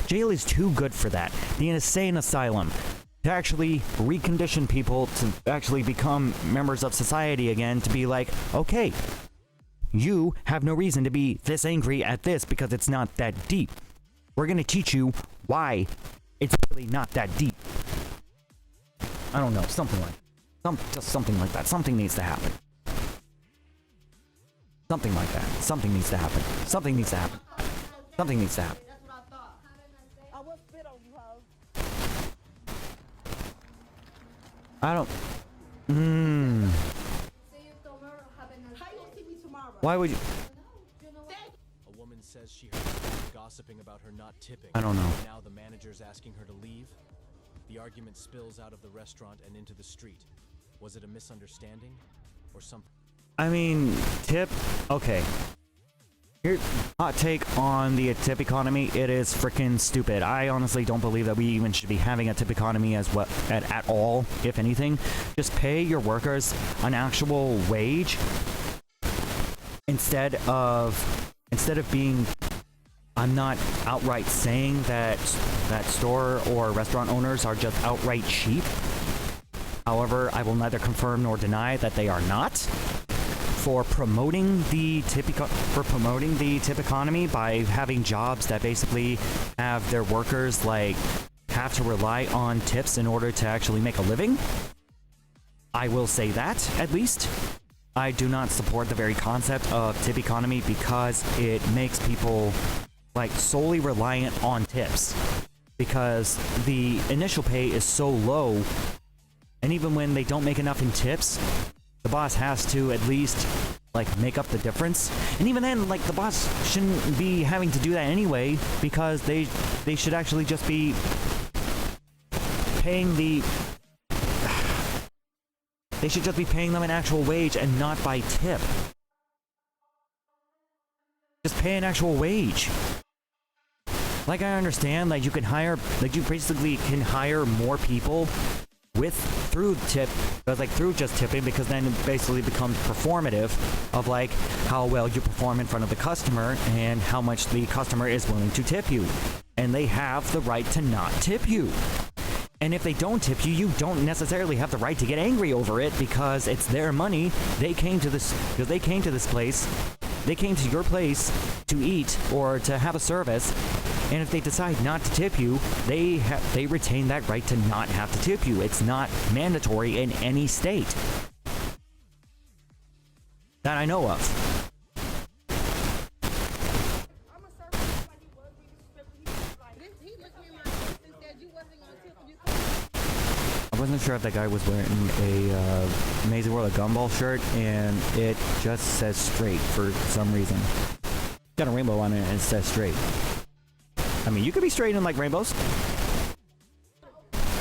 Jail is too good for that. The insane asylum. To actually recondition people to actually become members of society again, to be like, okay, you have no reason to be this angry at this because it's not that deep. We're gonna teach you why it's really not that deep. I don't know, something like that. Something needs to happen. Something like that. Something needs to happen. Something needs to happen. Something needs to happen. I was I don't. Why would you? A woman says she heard people gossiping about her not tipping. I don't know. Now the manager's asking her to leave. The argument spills out of the restaurant and into the street. Was it a misunderstanding or something? I mean, tip. Okay. Here, hot take on the tip economy. It is freaking stupid. I honestly don't believe that we even should be having a tip economy as well at all. If anything, just pay your workers an actual wage instead of being. I'm not outright saying that store or restaurant owners are just outright cheap. However, I will neither confirm nor deny that they are not. For promoting the tip economy by having jobs that basically have their workers like have to rely on tips in order to actually make a living, I will say that at least. I do not support the very concept of tip economy because it makes people like solely reliant on tips, because the initial pay is so low, and even when they don't make enough in tips, the boss has to at least like make up the difference. And even then, like, the boss shouldn't be having to do that anyway, because they should actually just be paying they should just be paying them an actual wage and not by tip. Just pay an actual wage. Like, I understand, like, you can hire, like, you basically can hire more people through just tipping, because then it basically becomes performative of like how well you perform in front of the customer and how much the customer is willing to tip you, and they have the right to not tip you. And if they don't tip you, you don't necessarily have the right to get angry over it, because it's their money. They came to this place. They came to your place to eat or to have a service, and if they decide not to tip you, they retain that right to not have to tip you. It's not mandatory in any state that I know of. I wasn't sure if that guy was wearing a Amazing World of Gumball shirt, and it just says straight for some reason. Got a rainbow on it and it says straight. I mean, you could be straight in like rainbows.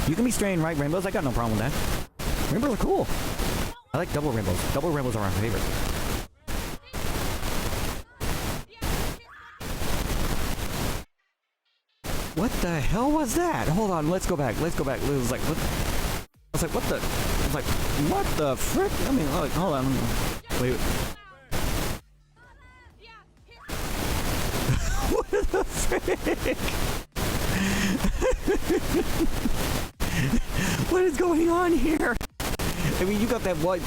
You can be straight and right rainbows. I got no problem with that. Rainbows are cool. I like double rainbows. Double rainbows are my favorite. What the hell was that? Hold on, let's go back. Let's go back. It was like, what? I was like, what the? I was like, what the frick? I mean, like, hold on. Wait. What the frick? What is going on here? I mean, you got that one.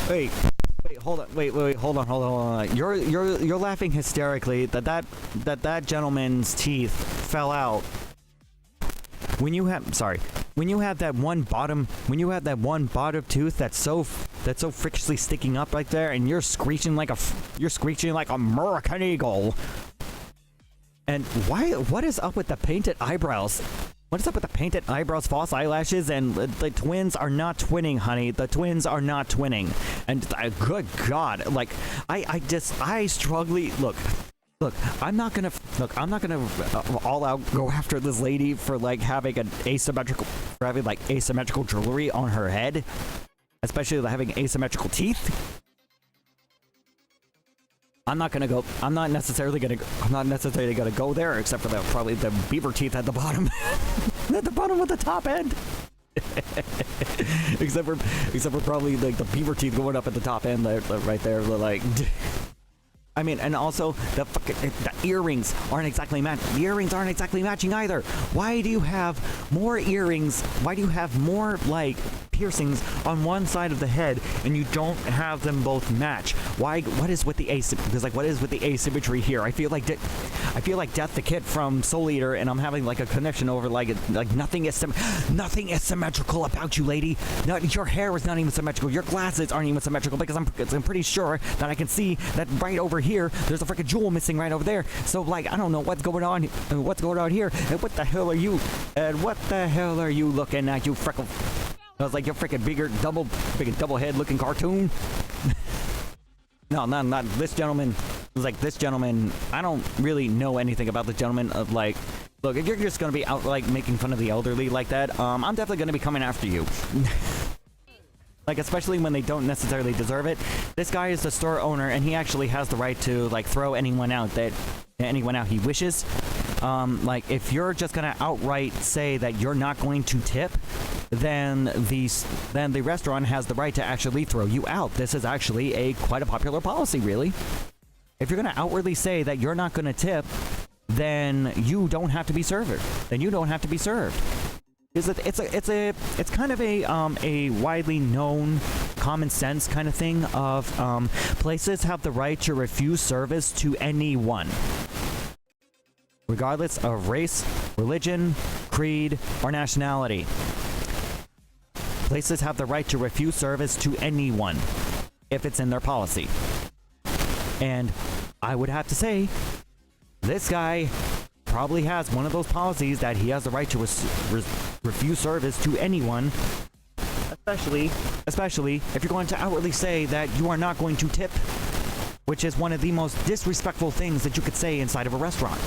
Wait, hold on. Wait, hold on. You're laughing hysterically that gentleman's teeth fell out. When you have that one bottom tooth that's so frictionally sticking up right there, and you're screeching like a American eagle. And what is up with the painted eyebrows? What is up with the painted eyebrows, false eyelashes, and the twins are not twinning, honey. The twins are not twinning. And good God, like I strongly look. I'm not gonna all out go after this lady for like having asymmetrical jewelry on her head, especially having asymmetrical teeth. I'm not necessarily gonna go there, except for probably the beaver teeth at the bottom, at the bottom of the top end. except for probably like the beaver teeth going up at the top end, right there, like. I mean, and also the earrings aren't exactly matching. The earrings aren't exactly matching either. Why do you have more earrings? Why do you have more like piercings on one side of the head and you don't have them both match? Why? What is with the asymmetry here? I feel like Death the Kid from Soul Eater, and I'm having like a connection over like nothing is symmetrical about you, lady. No, your hair is not even symmetrical. Your glasses aren't even symmetrical, because I'm pretty sure that I can see that right over here there's a freaking jewel missing right over there. So like, I don't know what's going on here, and what the hell are you looking at, you freckle? I was like, you're freaking double head looking cartoon. No, not this gentleman. It was like, this gentleman, I don't really know anything about this gentleman. Of like, look, if you're just gonna be out like making fun of the elderly like that, I'm definitely gonna be coming after you. Like, especially when they don't necessarily deserve it. This guy is the store owner, and he actually has the right to like throw anyone out he wishes. Like, if you're just gonna outright say that you're not going to tip, then the restaurant has the right to actually throw you out. This is actually quite a popular policy, really. If you're gonna outwardly say that you're not gonna tip, then you don't have to be served. It's kind of a widely known common sense kind of thing of places have the right to refuse service to anyone, regardless of race, religion, creed, or nationality. Places have the right to refuse service to anyone if it's in their policy. And I would have to say, this guy probably has one of those policies that he has the right to refuse service to anyone, especially if you're going to outwardly say that you are not going to tip, which is one of the most disrespectful things that you could say inside of a restaurant.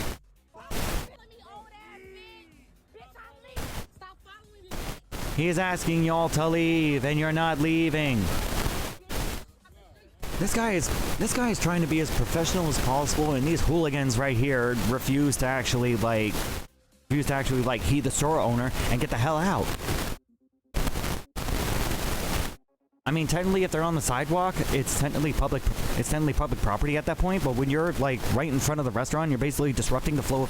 He is asking y'all to leave, and you're not leaving. This guy is trying to be as professional as possible, and these hooligans right here refuse to actually heed the store owner and get the hell out. I mean, technically, if they're on the sidewalk, it's technically public property at that point. But when you're like right in front of the restaurant, you're basically disrupting the flow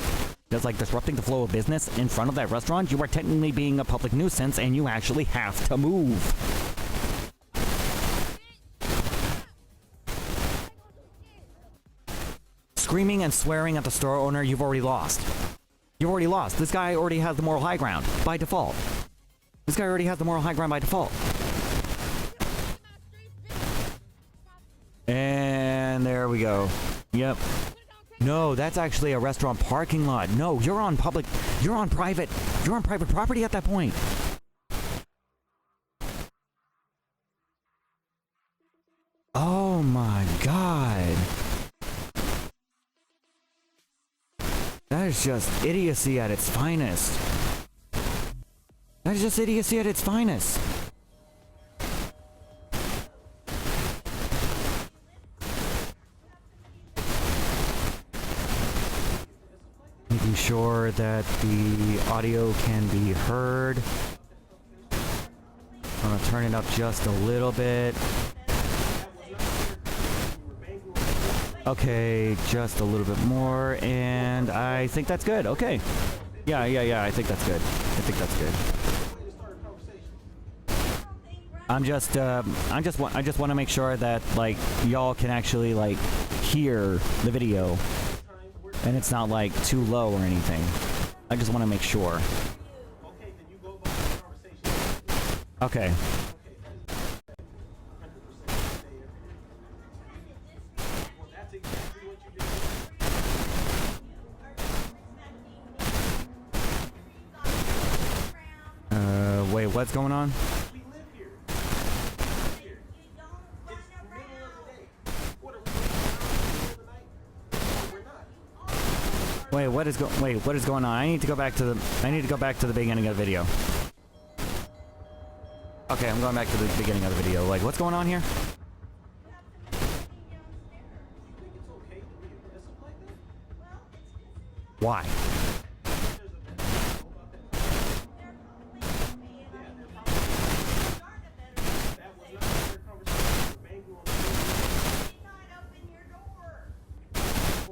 of business in front of that restaurant. You are technically being a public nuisance, and you actually have to move. Screaming and swearing at the store owner, you've already lost. This guy already has the moral high ground by default. And there we go. Yep. No, that's actually a restaurant parking lot. No, you're on private property at that point. Oh my god. That is just idiocy at its finest. Making sure that the audio can be heard. I'm gonna turn it up just a little bit. Okay, just a little bit more, and I think that's good. Okay. Yeah, I think that's good. I just want to make sure that like y'all can actually like hear the video, and it's not like too low or anything. I just want to make sure. Okay. Wait, what's going on? Wait, what is going on? I need to go back to the beginning of the video. Okay, I'm going back to the beginning of the video. Like, what's going on here? Why?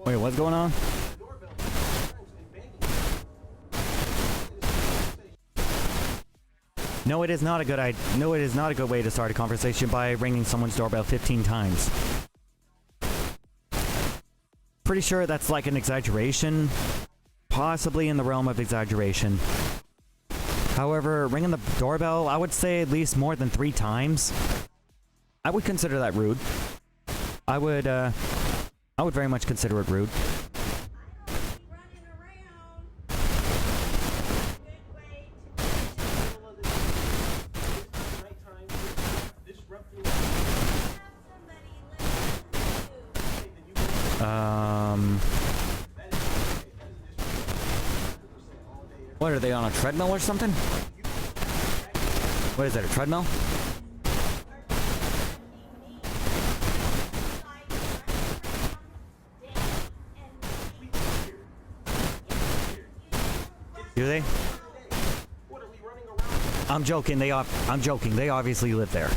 Wait, what's going on? No, it is not a good way to start a conversation by ringing someone's doorbell 15 times. Pretty sure that's like an exaggeration, possibly in the realm of exaggeration. However, ringing the doorbell, I would say at least more than 3 times. I would consider that rude. I would very much consider it rude. What are they on, a treadmill or something? What is that, a treadmill? Do they? I'm joking. I'm joking. They obviously live there.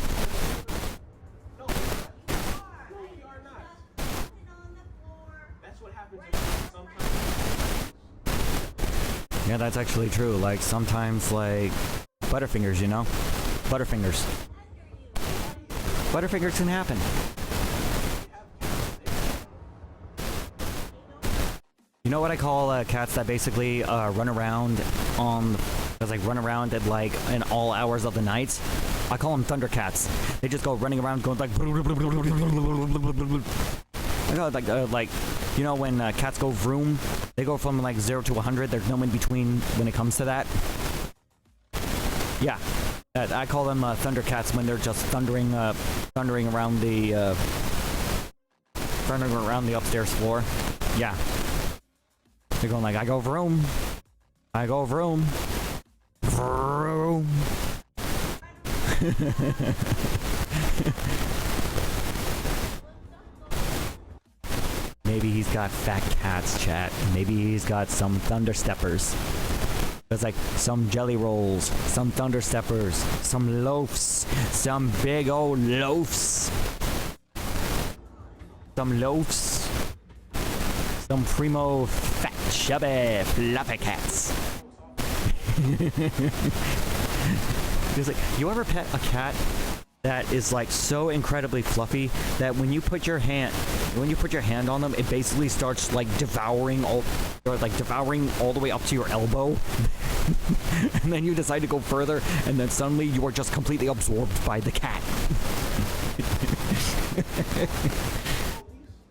Yeah, that's actually true. Like, sometimes, like, Butterfingers, you know? Butterfingers. Butterfingers can happen. You know what I call cats that basically run around run around at, like, in all hours of the night? I call them Thundercats. They just go running around going like... like, you know when cats go vroom? They go from like 0 to 100. There's no in between when it comes to that. Yeah, I call them Thundercats when they're just thundering around the upstairs floor. Yeah, they're going like, I go vroom, I go vroom, vroom. Maybe he's got fat cats, chat. Maybe he's got some thundersteppers. There's like some jelly rolls, some thundersteppers, some loafs, some big old loafs. Some loafs. Some primo fat chubby fluffy cats. It's like, you ever pet a cat that is like so incredibly fluffy that when you put your hand on them, it basically starts like devouring all the way up to your elbow? And then you decide to go further, and then suddenly you are just completely absorbed by the cat.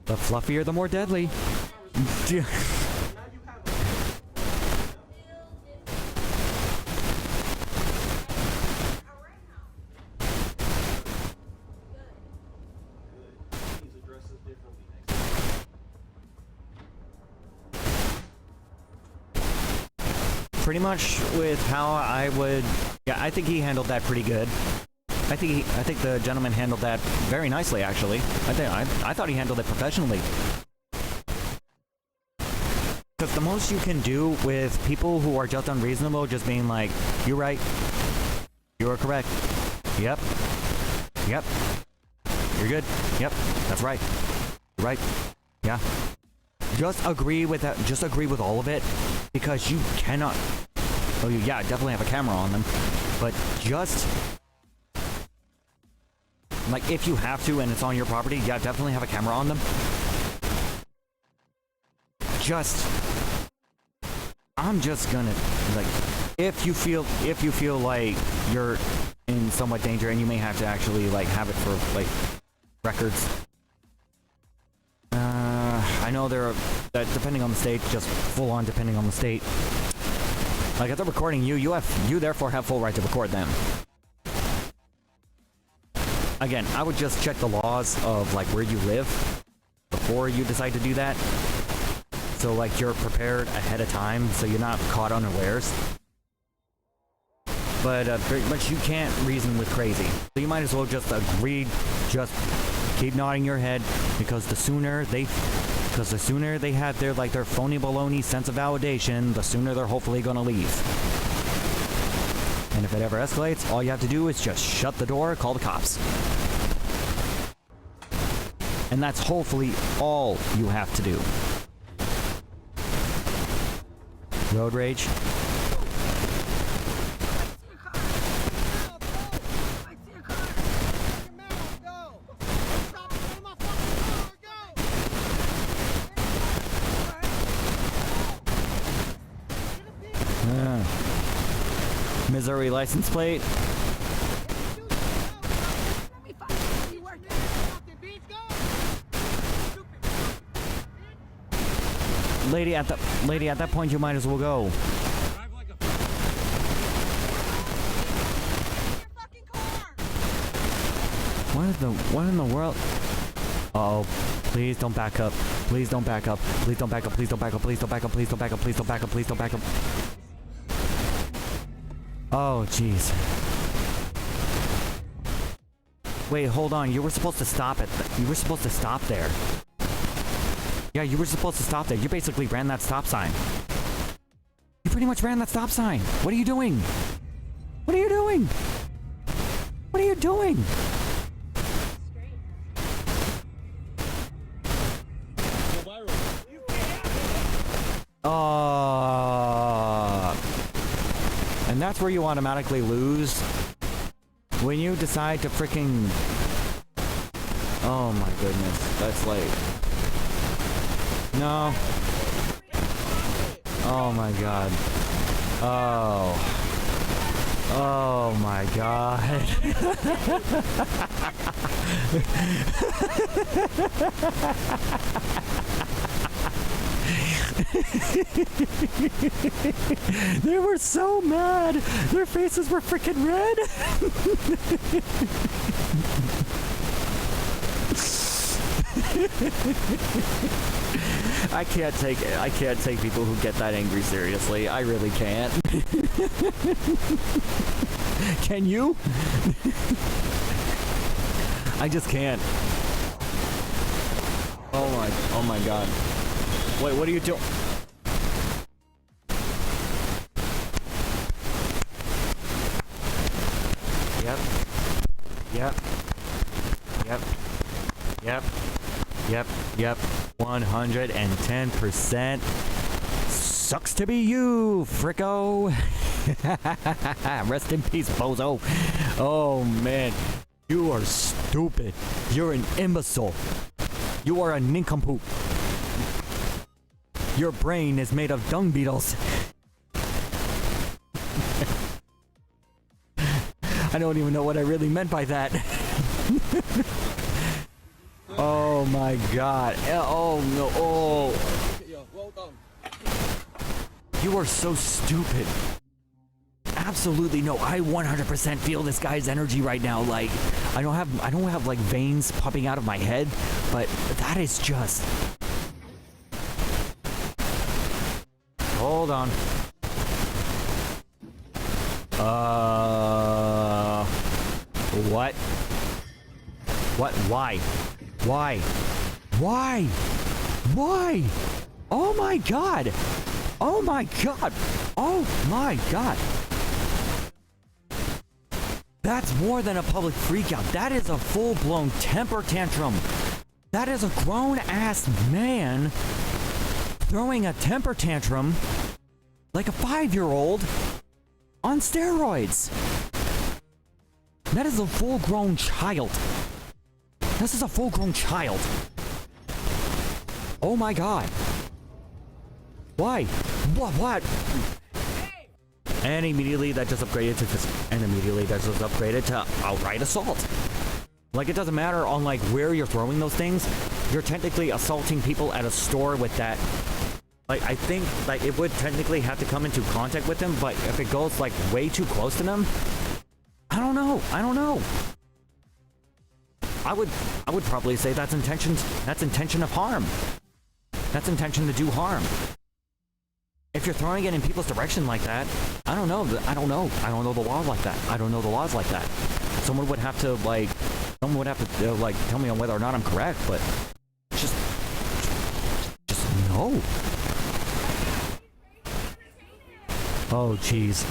The fluffier, the more deadly. Pretty much with how I would... Yeah, I think he handled that pretty good. I think the gentleman handled that very nicely, actually. I thought he handled it professionally. Because the most you can do with people who are just unreasonable, just being like, you're right. You are correct. Yep. Yep. You're good. Yep. That's right. You're right. Yeah. Just agree with that. Just agree with all of it, because you cannot. Oh, yeah, definitely have a camera on them, but just like if you have to and it's on your property, yeah, definitely have a camera on them. I'm just gonna like, if you feel like you're in somewhat danger and you may have to actually like have it for like records. I know that depending on the state, just full on depending on the state. Like if they're recording you therefore have full right to record them. Again, I would just check the laws of like where you live before you decide to do that. So like you're prepared ahead of time, so you're not caught unawares. But pretty much you can't reason with crazy. So you might as well just agree, just keep nodding your head, because the sooner they have their phony baloney sense of validation, the sooner they're hopefully gonna leave. And if it ever escalates, all you have to do is just shut the door, call the cops. And that's hopefully all you have to do. Road rage. Missouri license plate. Lady, at that point, you might as well go. What in the world? Uh-oh, please don't back up. Please don't back up. Please don't back up. Please don't back up. Please don't back up. Please don't back up. Please don't back up. Please don't back up. Oh, jeez. Wait, hold on. You were supposed to stop it. You were supposed to stop there. Yeah, you were supposed to stop there. You basically ran that stop sign. You pretty much ran that stop sign. What are you doing? What are you doing? What are you doing? And that's where you automatically lose. When you decide to freaking... Oh my goodness. That's like... No. Oh my god. Oh. Oh my god. They were so mad. Their faces were freaking red. I can't take people who get that angry seriously. I really can't. Can you? I just can't. Oh my god. Wait, what are you doing? Yep. Yep. Yep. Yep. Yep. Yep. 110%. Sucks to be you, fricko. Rest in peace, bozo. Oh, man. You are stupid. You're an imbecile. You are a nincompoop. Your brain is made of dung beetles. I don't even know what I really meant by that. Oh my god. Oh no. Oh. You are so stupid. Absolutely no. I 100% feel this guy's energy right now. Like, I don't have like veins popping out of my head, but that is just... Hold on. What? What? Why? Why? Why? Why? Oh my god! Oh my god! Oh my god! That's more than a public freakout. That is a full-blown temper tantrum. That is a grown-ass man throwing a temper tantrum like a 5-year-old on steroids. That is a full-grown child. This is a full-grown child. Oh my god. Why? What? And immediately that just upgraded to outright assault. Like, it doesn't matter on like where you're throwing those things. You're technically assaulting people at a store with that. Like, I think like it would technically have to come into contact with them, but if it goes like way too close to them, I don't know. I would probably say that's intention of harm. That's intention to do harm. If you're throwing it in people's direction like that, I don't know the laws like that. I don't know the laws like that. Someone would have to tell me on whether or not I'm correct, but just no. Oh jeez.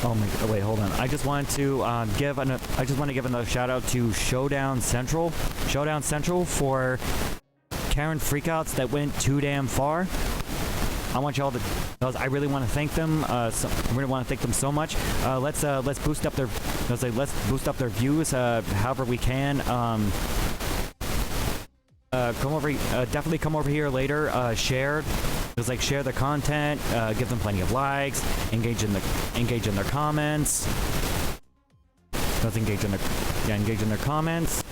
Oh my god, wait, hold on. I just want to give another shout out to Showdown Central for Karen freakouts that went too damn far. I want y'all to, I really want to thank them. I really want to thank them so much. Let's boost up their views however we can. Definitely come over here later. Share the content. Give them plenty of likes. Engage in their comments. Engage in their comments.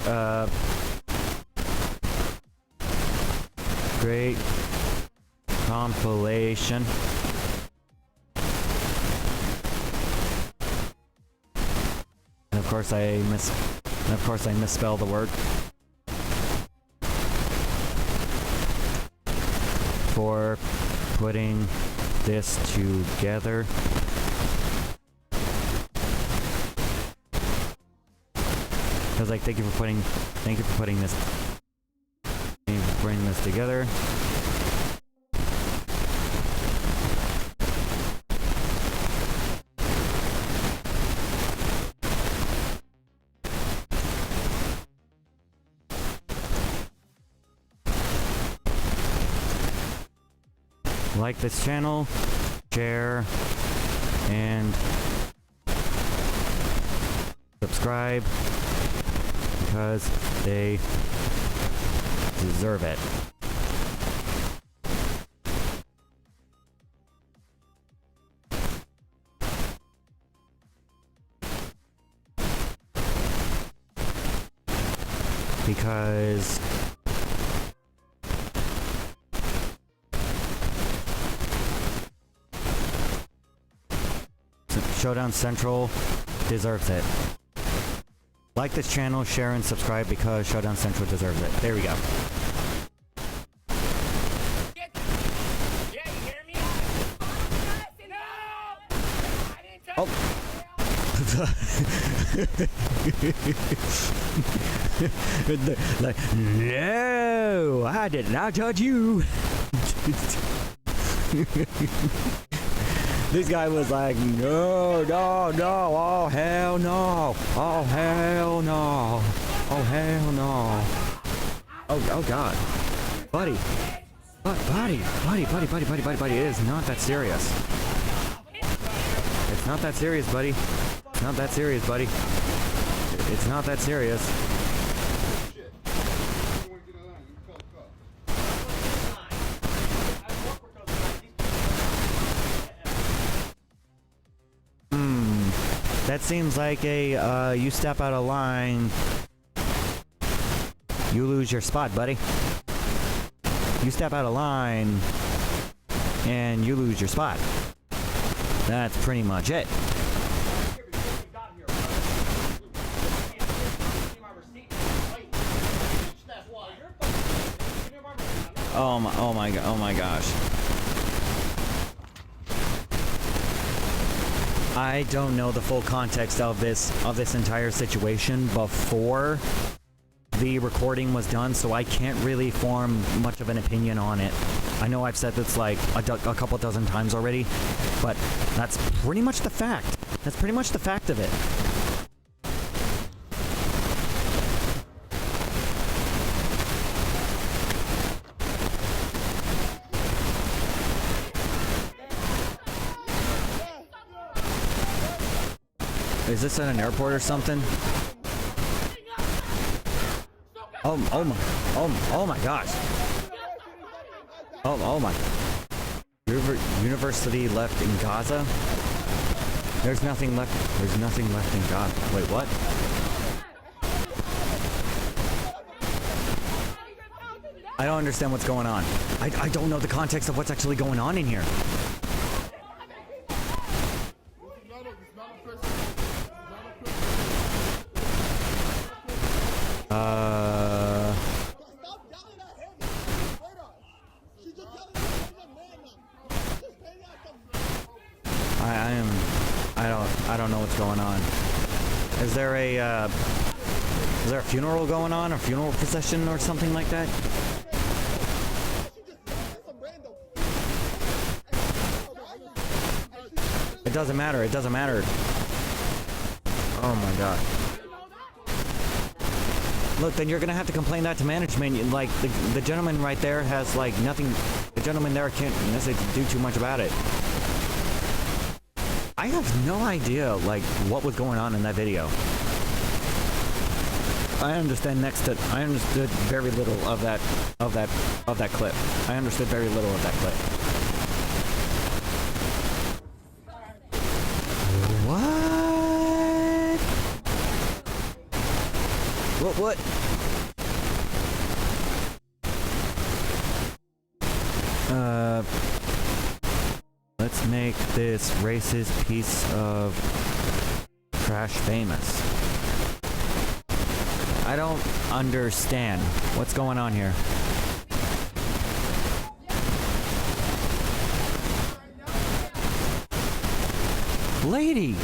Great compilation. And of course I misspell the word. for putting this together. I was like, thank you for putting this together. Like this channel, share, and subscribe because they deserve it. Because Showdown Central deserves it. Like this channel, share, and subscribe because Showdown Central deserves it. There we go. Oh. Like, no, I did not touch you. This guy was like, no, no, no, oh hell no, oh hell no, oh hell no. Oh god, buddy, buddy, it is not that serious. It's not that serious, buddy. It's not that serious, buddy. It's not that serious. That seems like a, you step out of line, you lose your spot, buddy. You step out of line, and you lose your spot. That's pretty much it. Oh my gosh. I don't know the full context of this entire situation before the recording was done, so I can't really form much of an opinion on it. I know I've said this like a couple dozen times already, but that's pretty much the fact. That's pretty much the fact of it. Is this at an airport or something? Oh my gosh. Oh my. University left in Gaza? There's nothing left in Gaza. Wait, what? I don't understand what's going on. I don't know the context of what's actually going on in here. I don't know what's going on. Is there a funeral going on? A funeral procession or something like that? It doesn't matter. It doesn't matter. Oh my god. Look, then you're gonna have to complain that to management. Like, the gentleman right there has, like, nothing... The gentleman there can't necessarily do too much about it. I have no idea, like, what was going on in that video. I understood very little of that clip. I understood very little of that clip. What? Let's make this racist piece of trash famous. I don't understand what's going on here. Lady!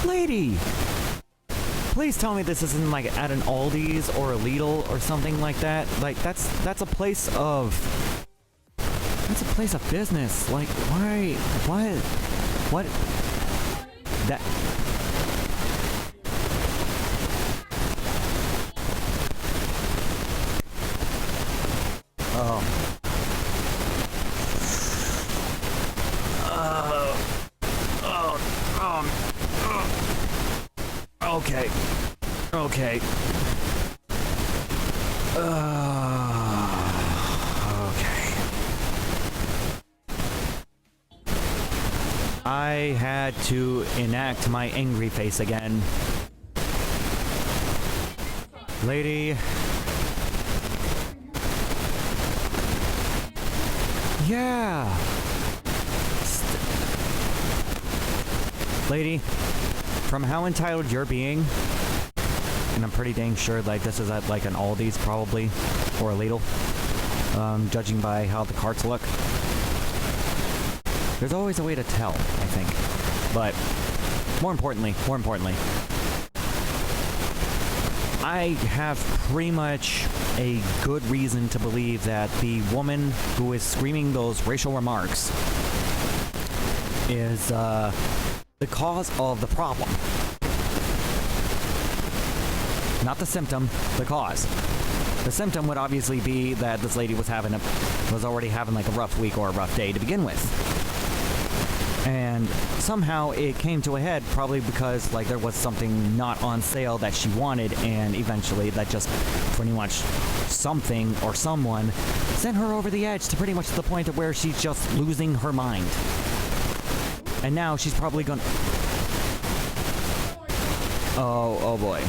Lady! Please tell me this isn't like at an Aldi's or a Lidl or something like that. Like that's a place of business. Like why? What? That. Oh. Okay. Okay. Okay. I had to enact my angry face again. Lady. Yeah. Lady, from how entitled you're being, and I'm pretty dang sure like this is at like an Aldi's probably, or a Lidl, judging by how the carts look. There's always a way to tell, I think. But more importantly, I have pretty much a good reason to believe that the woman who is screaming those racial remarks is the cause of the problem. Not the symptom, the cause. The symptom would obviously be that this lady was already having like a rough week or a rough day to begin with. And somehow it came to a head probably because like there was something not on sale that she wanted, and eventually that just pretty much something or someone sent her over the edge to pretty much the point of where she's just losing her mind. And now she's probably gonna... Oh boy.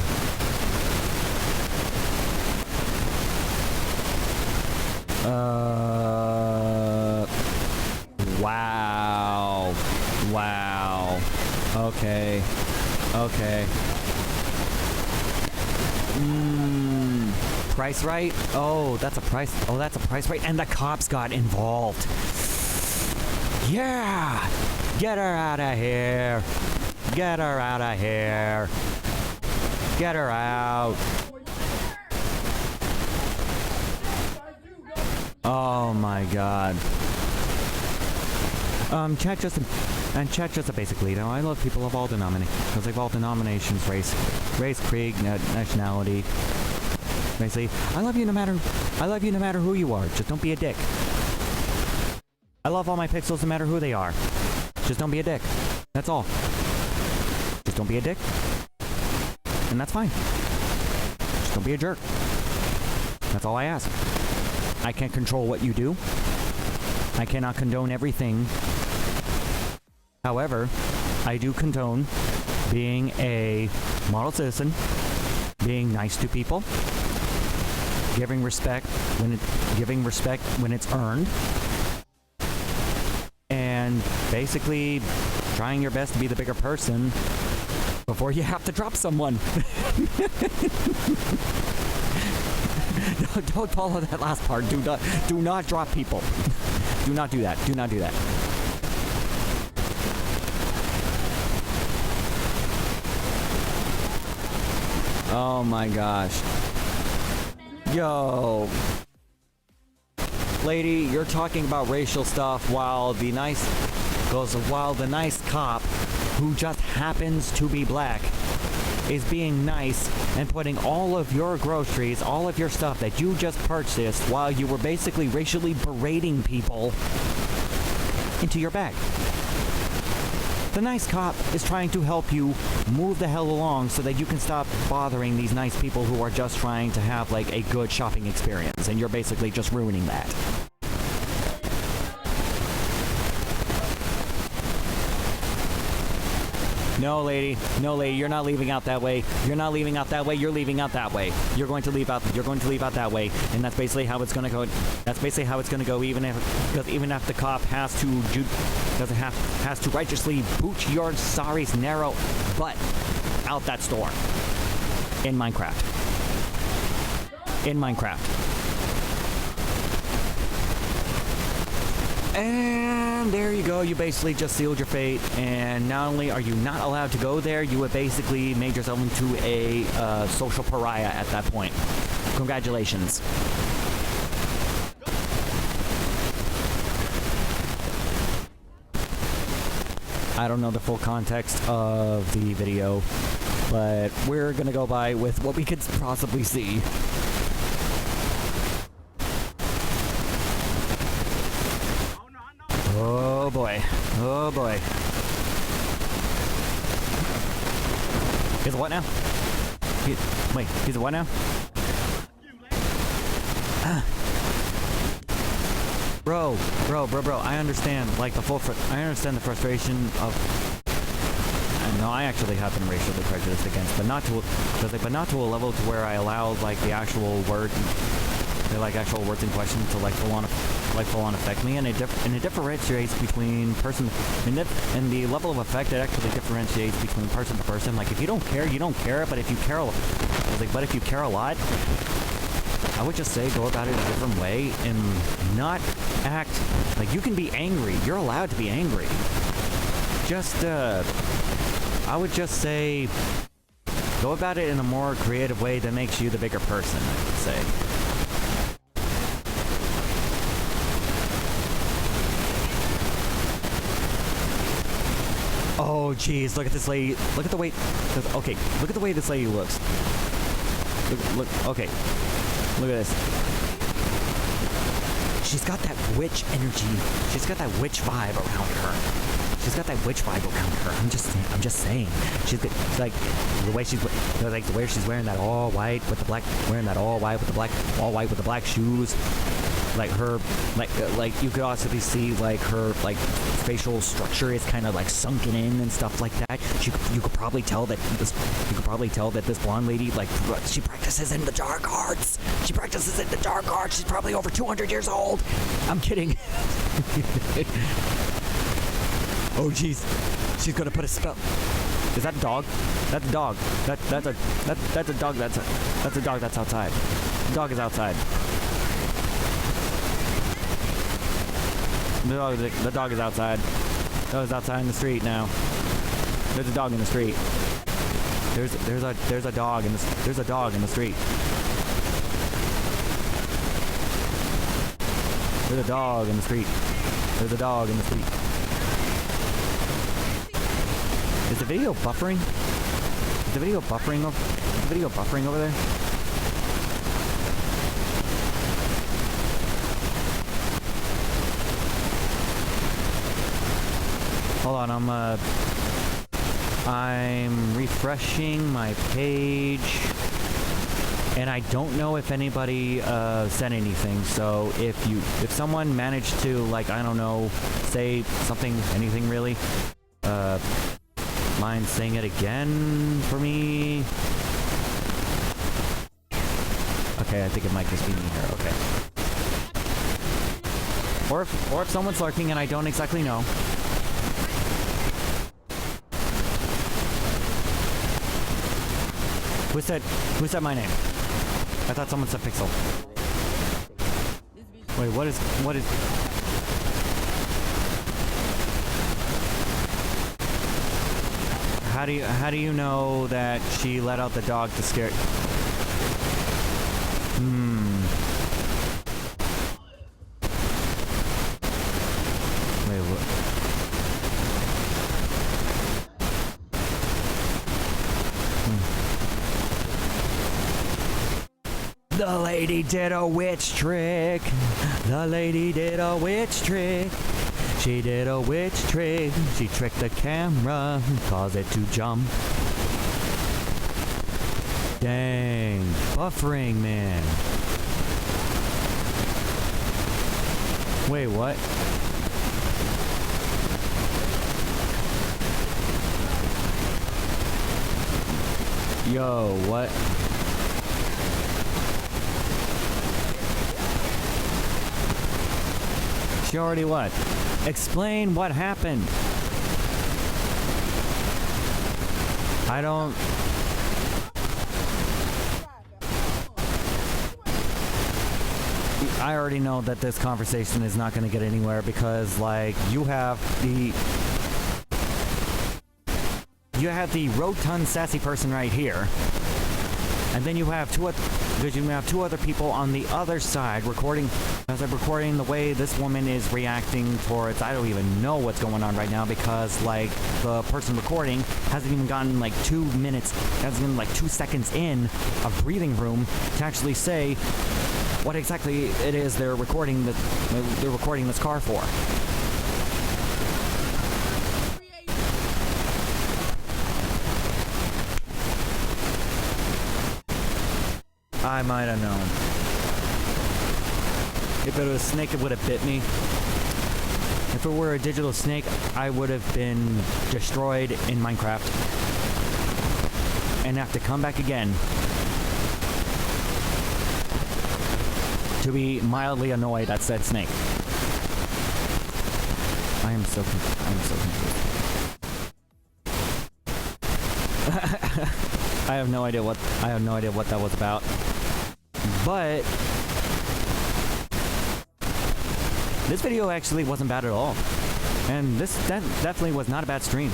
Wow. Okay. Price right? Oh, that's a price right. And the cops got involved. Yeah! Get her out of here. Get her out of here. Get her out. Oh my god. Chat just a basic lead. I love people of all denominations. Like all denominations, race, creed, nationality. Basically, I love you no matter who you are. Just don't be a dick. I love all my pixels no matter who they are. Just don't be a dick. That's all. Just don't be a dick. And that's fine. Just don't be a jerk. That's all I ask. I can't control what you do. I cannot condone everything. However, I do condone being a model citizen, being nice to people, giving respect when it's earned, and basically trying your best to be the bigger person before you have to drop someone. Don't follow that last part. Do not drop people. Do not do that. Do not do that. Oh my gosh. Yo. Lady, you're talking about racial stuff while the nice cop, who just happens to be black, is being nice and putting all of your groceries, all of your stuff that you just purchased while you were basically racially berating people into your bag. The nice cop is trying to help you move the hell along so that you can stop bothering these nice people who are just trying to have like a good shopping experience, and you're basically just ruining that. No, lady, you're not leaving out that way. You're not leaving out that way. You're leaving out that way. You're going to leave out that way, and that's basically how it's going to go. That's basically how it's going to go. Even if the cop has to righteously boot your sorry's narrow butt out that store in Minecraft. And there you go. You basically just sealed your fate. And not only are you not allowed to go there, you have basically made yourself into a social pariah at that point. Congratulations. I don't know the full context of the video, but we're gonna go by with what we could possibly see. Oh boy. Oh boy. He's a what now? Wait, he's a what now? Bro, I understand, like, I understand the frustration of... No, I actually have been racially prejudiced against, but not to a level to where I allow, like, the actual word... actual words in question to, full on affect me, and it differentiates between person... And the level of effect, it actually differentiates between person to person. Like, if you don't care, you don't care, but if you care a lot... I would just say go about it a different way and not act like you can be angry. You're allowed to be angry. I would just say go about it in a more creative way that makes you the bigger person, I would say. Oh, jeez, look at this lady. Look at the way... Okay, look at the way this lady looks. Look, okay. Look at this. She's got that witch energy. She's got that witch vibe around her. She's got that witch vibe around her. I'm just saying. She's got, like the way she's wearing that all white with the black, all white with the black shoes. Like her, like you could also see like her facial structure is kind of like sunken in and stuff like that. You could probably tell that this blonde lady, like, she practices in the dark arts. She's probably over 200 years old. I'm kidding. Oh jeez, she's gonna put a spell. Is that a dog? That's a dog. That's a dog. That's a dog that's outside. The dog is outside. The dog is outside. The dog is outside in the street now. There's a dog in the street. There's a dog in the street. There's a dog in the street. There's a dog in the street. Is the video buffering? Is the video buffering over there? Hold on, I'm refreshing my page, and I don't know if anybody said anything. So if someone managed to, like, I don't know, say something, anything really, mind saying it again for me? Okay, I think it might just be me here. Okay. Or if someone's lurking and I don't exactly know. Who said my name? I thought someone said Pixel. Wait, what is... How do you know that she let out the dog to scare... Wait, what? The lady did a witch trick. The lady did a witch trick. She did a witch trick. She tricked the camera, caused it to jump. Dang. Buffering, man. Wait, what? Yo, what? She already what? Explain what happened. I don't... I already know that this conversation is not going to get anywhere because, like, you have the rotund sassy person right here, and then you have two other people on the other side recording the way this woman is reacting towards. I don't even know what's going on right now because, like, the person recording hasn't even gotten like 2 minutes, hasn't even like 2 seconds in of breathing room to actually say what exactly it is they're recording this car for. I might have known. If it was a snake, it would have bit me. If it were a digital snake, I would have been destroyed in Minecraft and have to come back again to be mildly annoyed at said snake. I am so confused. I have no idea what that was about. But this video actually wasn't bad at all. And that definitely was not a bad stream.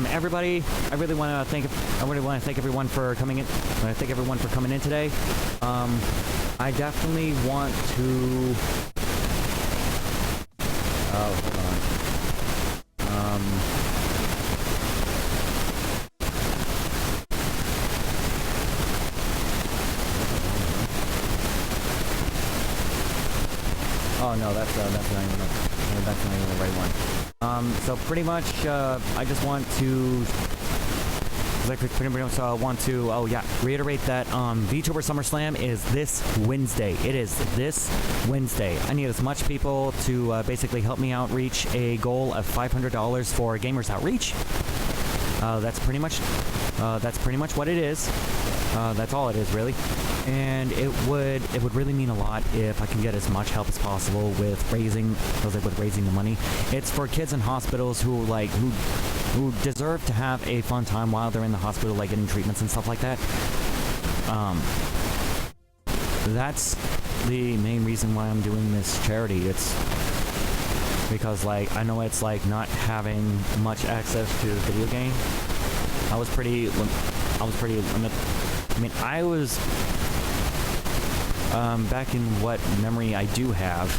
Everybody, I really want to thank everyone for coming in. I want to thank everyone for coming in today. I definitely want to. Oh, hold on. Oh no, that's not even the right one. So pretty much, I just want to, reiterate that VTuber SummerSlam is this Wednesday. It is this Wednesday. I need as much people to basically help me out reach a goal of $500 for Gamers Outreach. That's pretty much what it is. That's all it is, really. And it would really mean a lot if I can get as much help as possible with raising the money. It's for kids in hospitals who deserve to have a fun time while they're in the hospital, like getting treatments and stuff like that. That's the main reason why I'm doing this charity. It's because, like, I know it's like not having much access to the video game. I was pretty limited. I mean, I was back in what memory I do have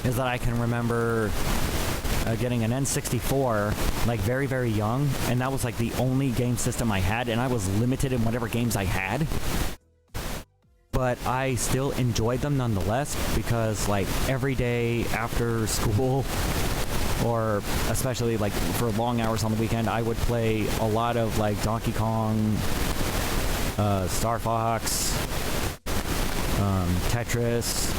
is that I can remember getting an N64 like very, very young, and that was like the only game system I had, and I was limited in whatever games I had. But I still enjoyed them nonetheless because, like, every day after school, or especially like for long hours on the weekend, I would play a lot of like Donkey Kong, Star Fox, Tetris,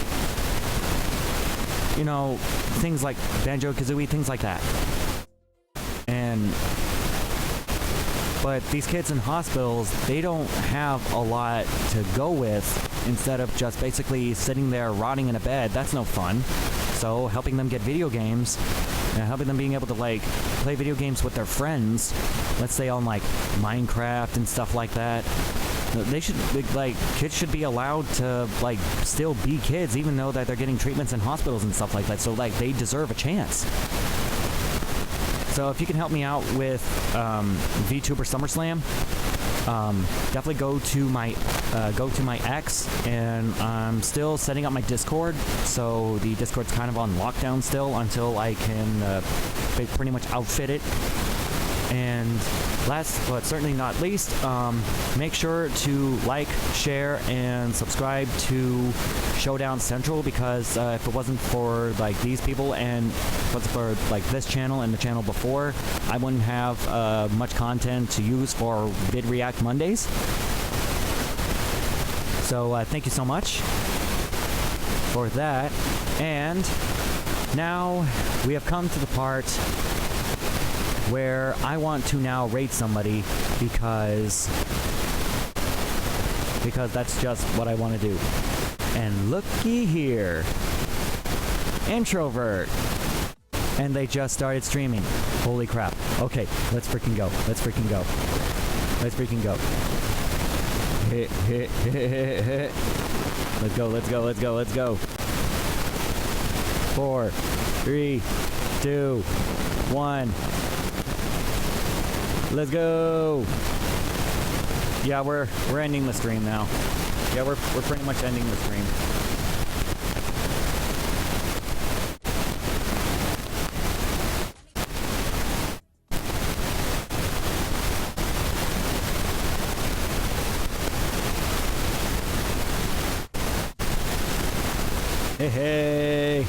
you know, things like Banjo-Kazooie, things like that. But these kids in hospitals, they don't have a lot to go with instead of just basically sitting there rotting in a bed. That's no fun. So helping them get video games, and helping them being able to like play video games with their friends, let's say on like Minecraft and stuff like that. They should, like, kids should be allowed to like still be kids even though that they're getting treatments in hospitals and stuff like that. So like they deserve a chance. So if you can help me out with VTuber SummerSlam, definitely go to my X, and I'm still setting up my Discord. So the Discord's kind of on lockdown still until I can pretty much outfit it. And last but certainly not least, make sure to like, share, and subscribe to Showdown Central, because if it wasn't for like these people and if it wasn't for like this channel and the channel before, I wouldn't have much content to use for Vid React Mondays. So thank you so much for that. And now we have come to the part where I want to now rate somebody because that's just what I want to do. And looky here, Introvert, and they just started streaming. Holy crap. Okay, let's freaking go. Let's freaking go. Let's freaking go. Let's go, let's go, let's go, let's go. 4, 3, 2, 1. Let's go. Yeah, we're ending the stream now. Yeah, we're pretty much ending the stream. Hey, hey.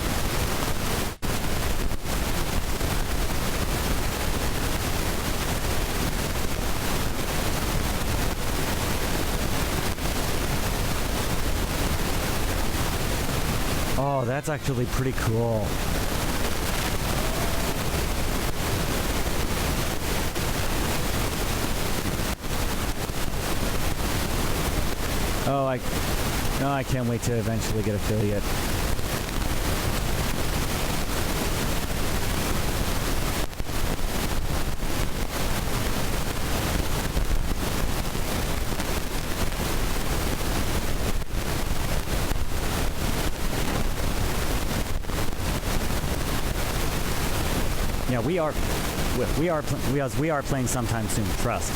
Oh, that's actually pretty cool. Oh, I can't wait to eventually get affiliate. Yeah, we are playing sometime soon. Trust.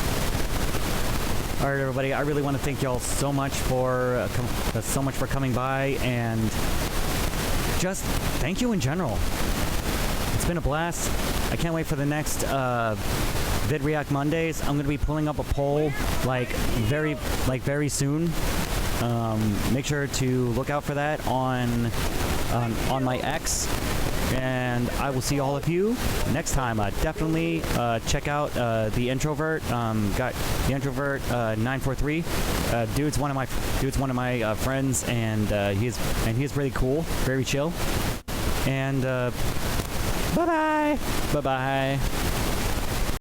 All right, everybody. I really want to thank y'all so much for coming by, and just thank you in general. It's been a blast. I can't wait for the next Vid React Mondays. I'm gonna be pulling up a poll very soon. Make sure to look out for that on my X. And I will see all of you next time. Definitely check out the introvert. Got the introvert 943. Dude's one of my friends, and he's really cool, very chill. And bye bye.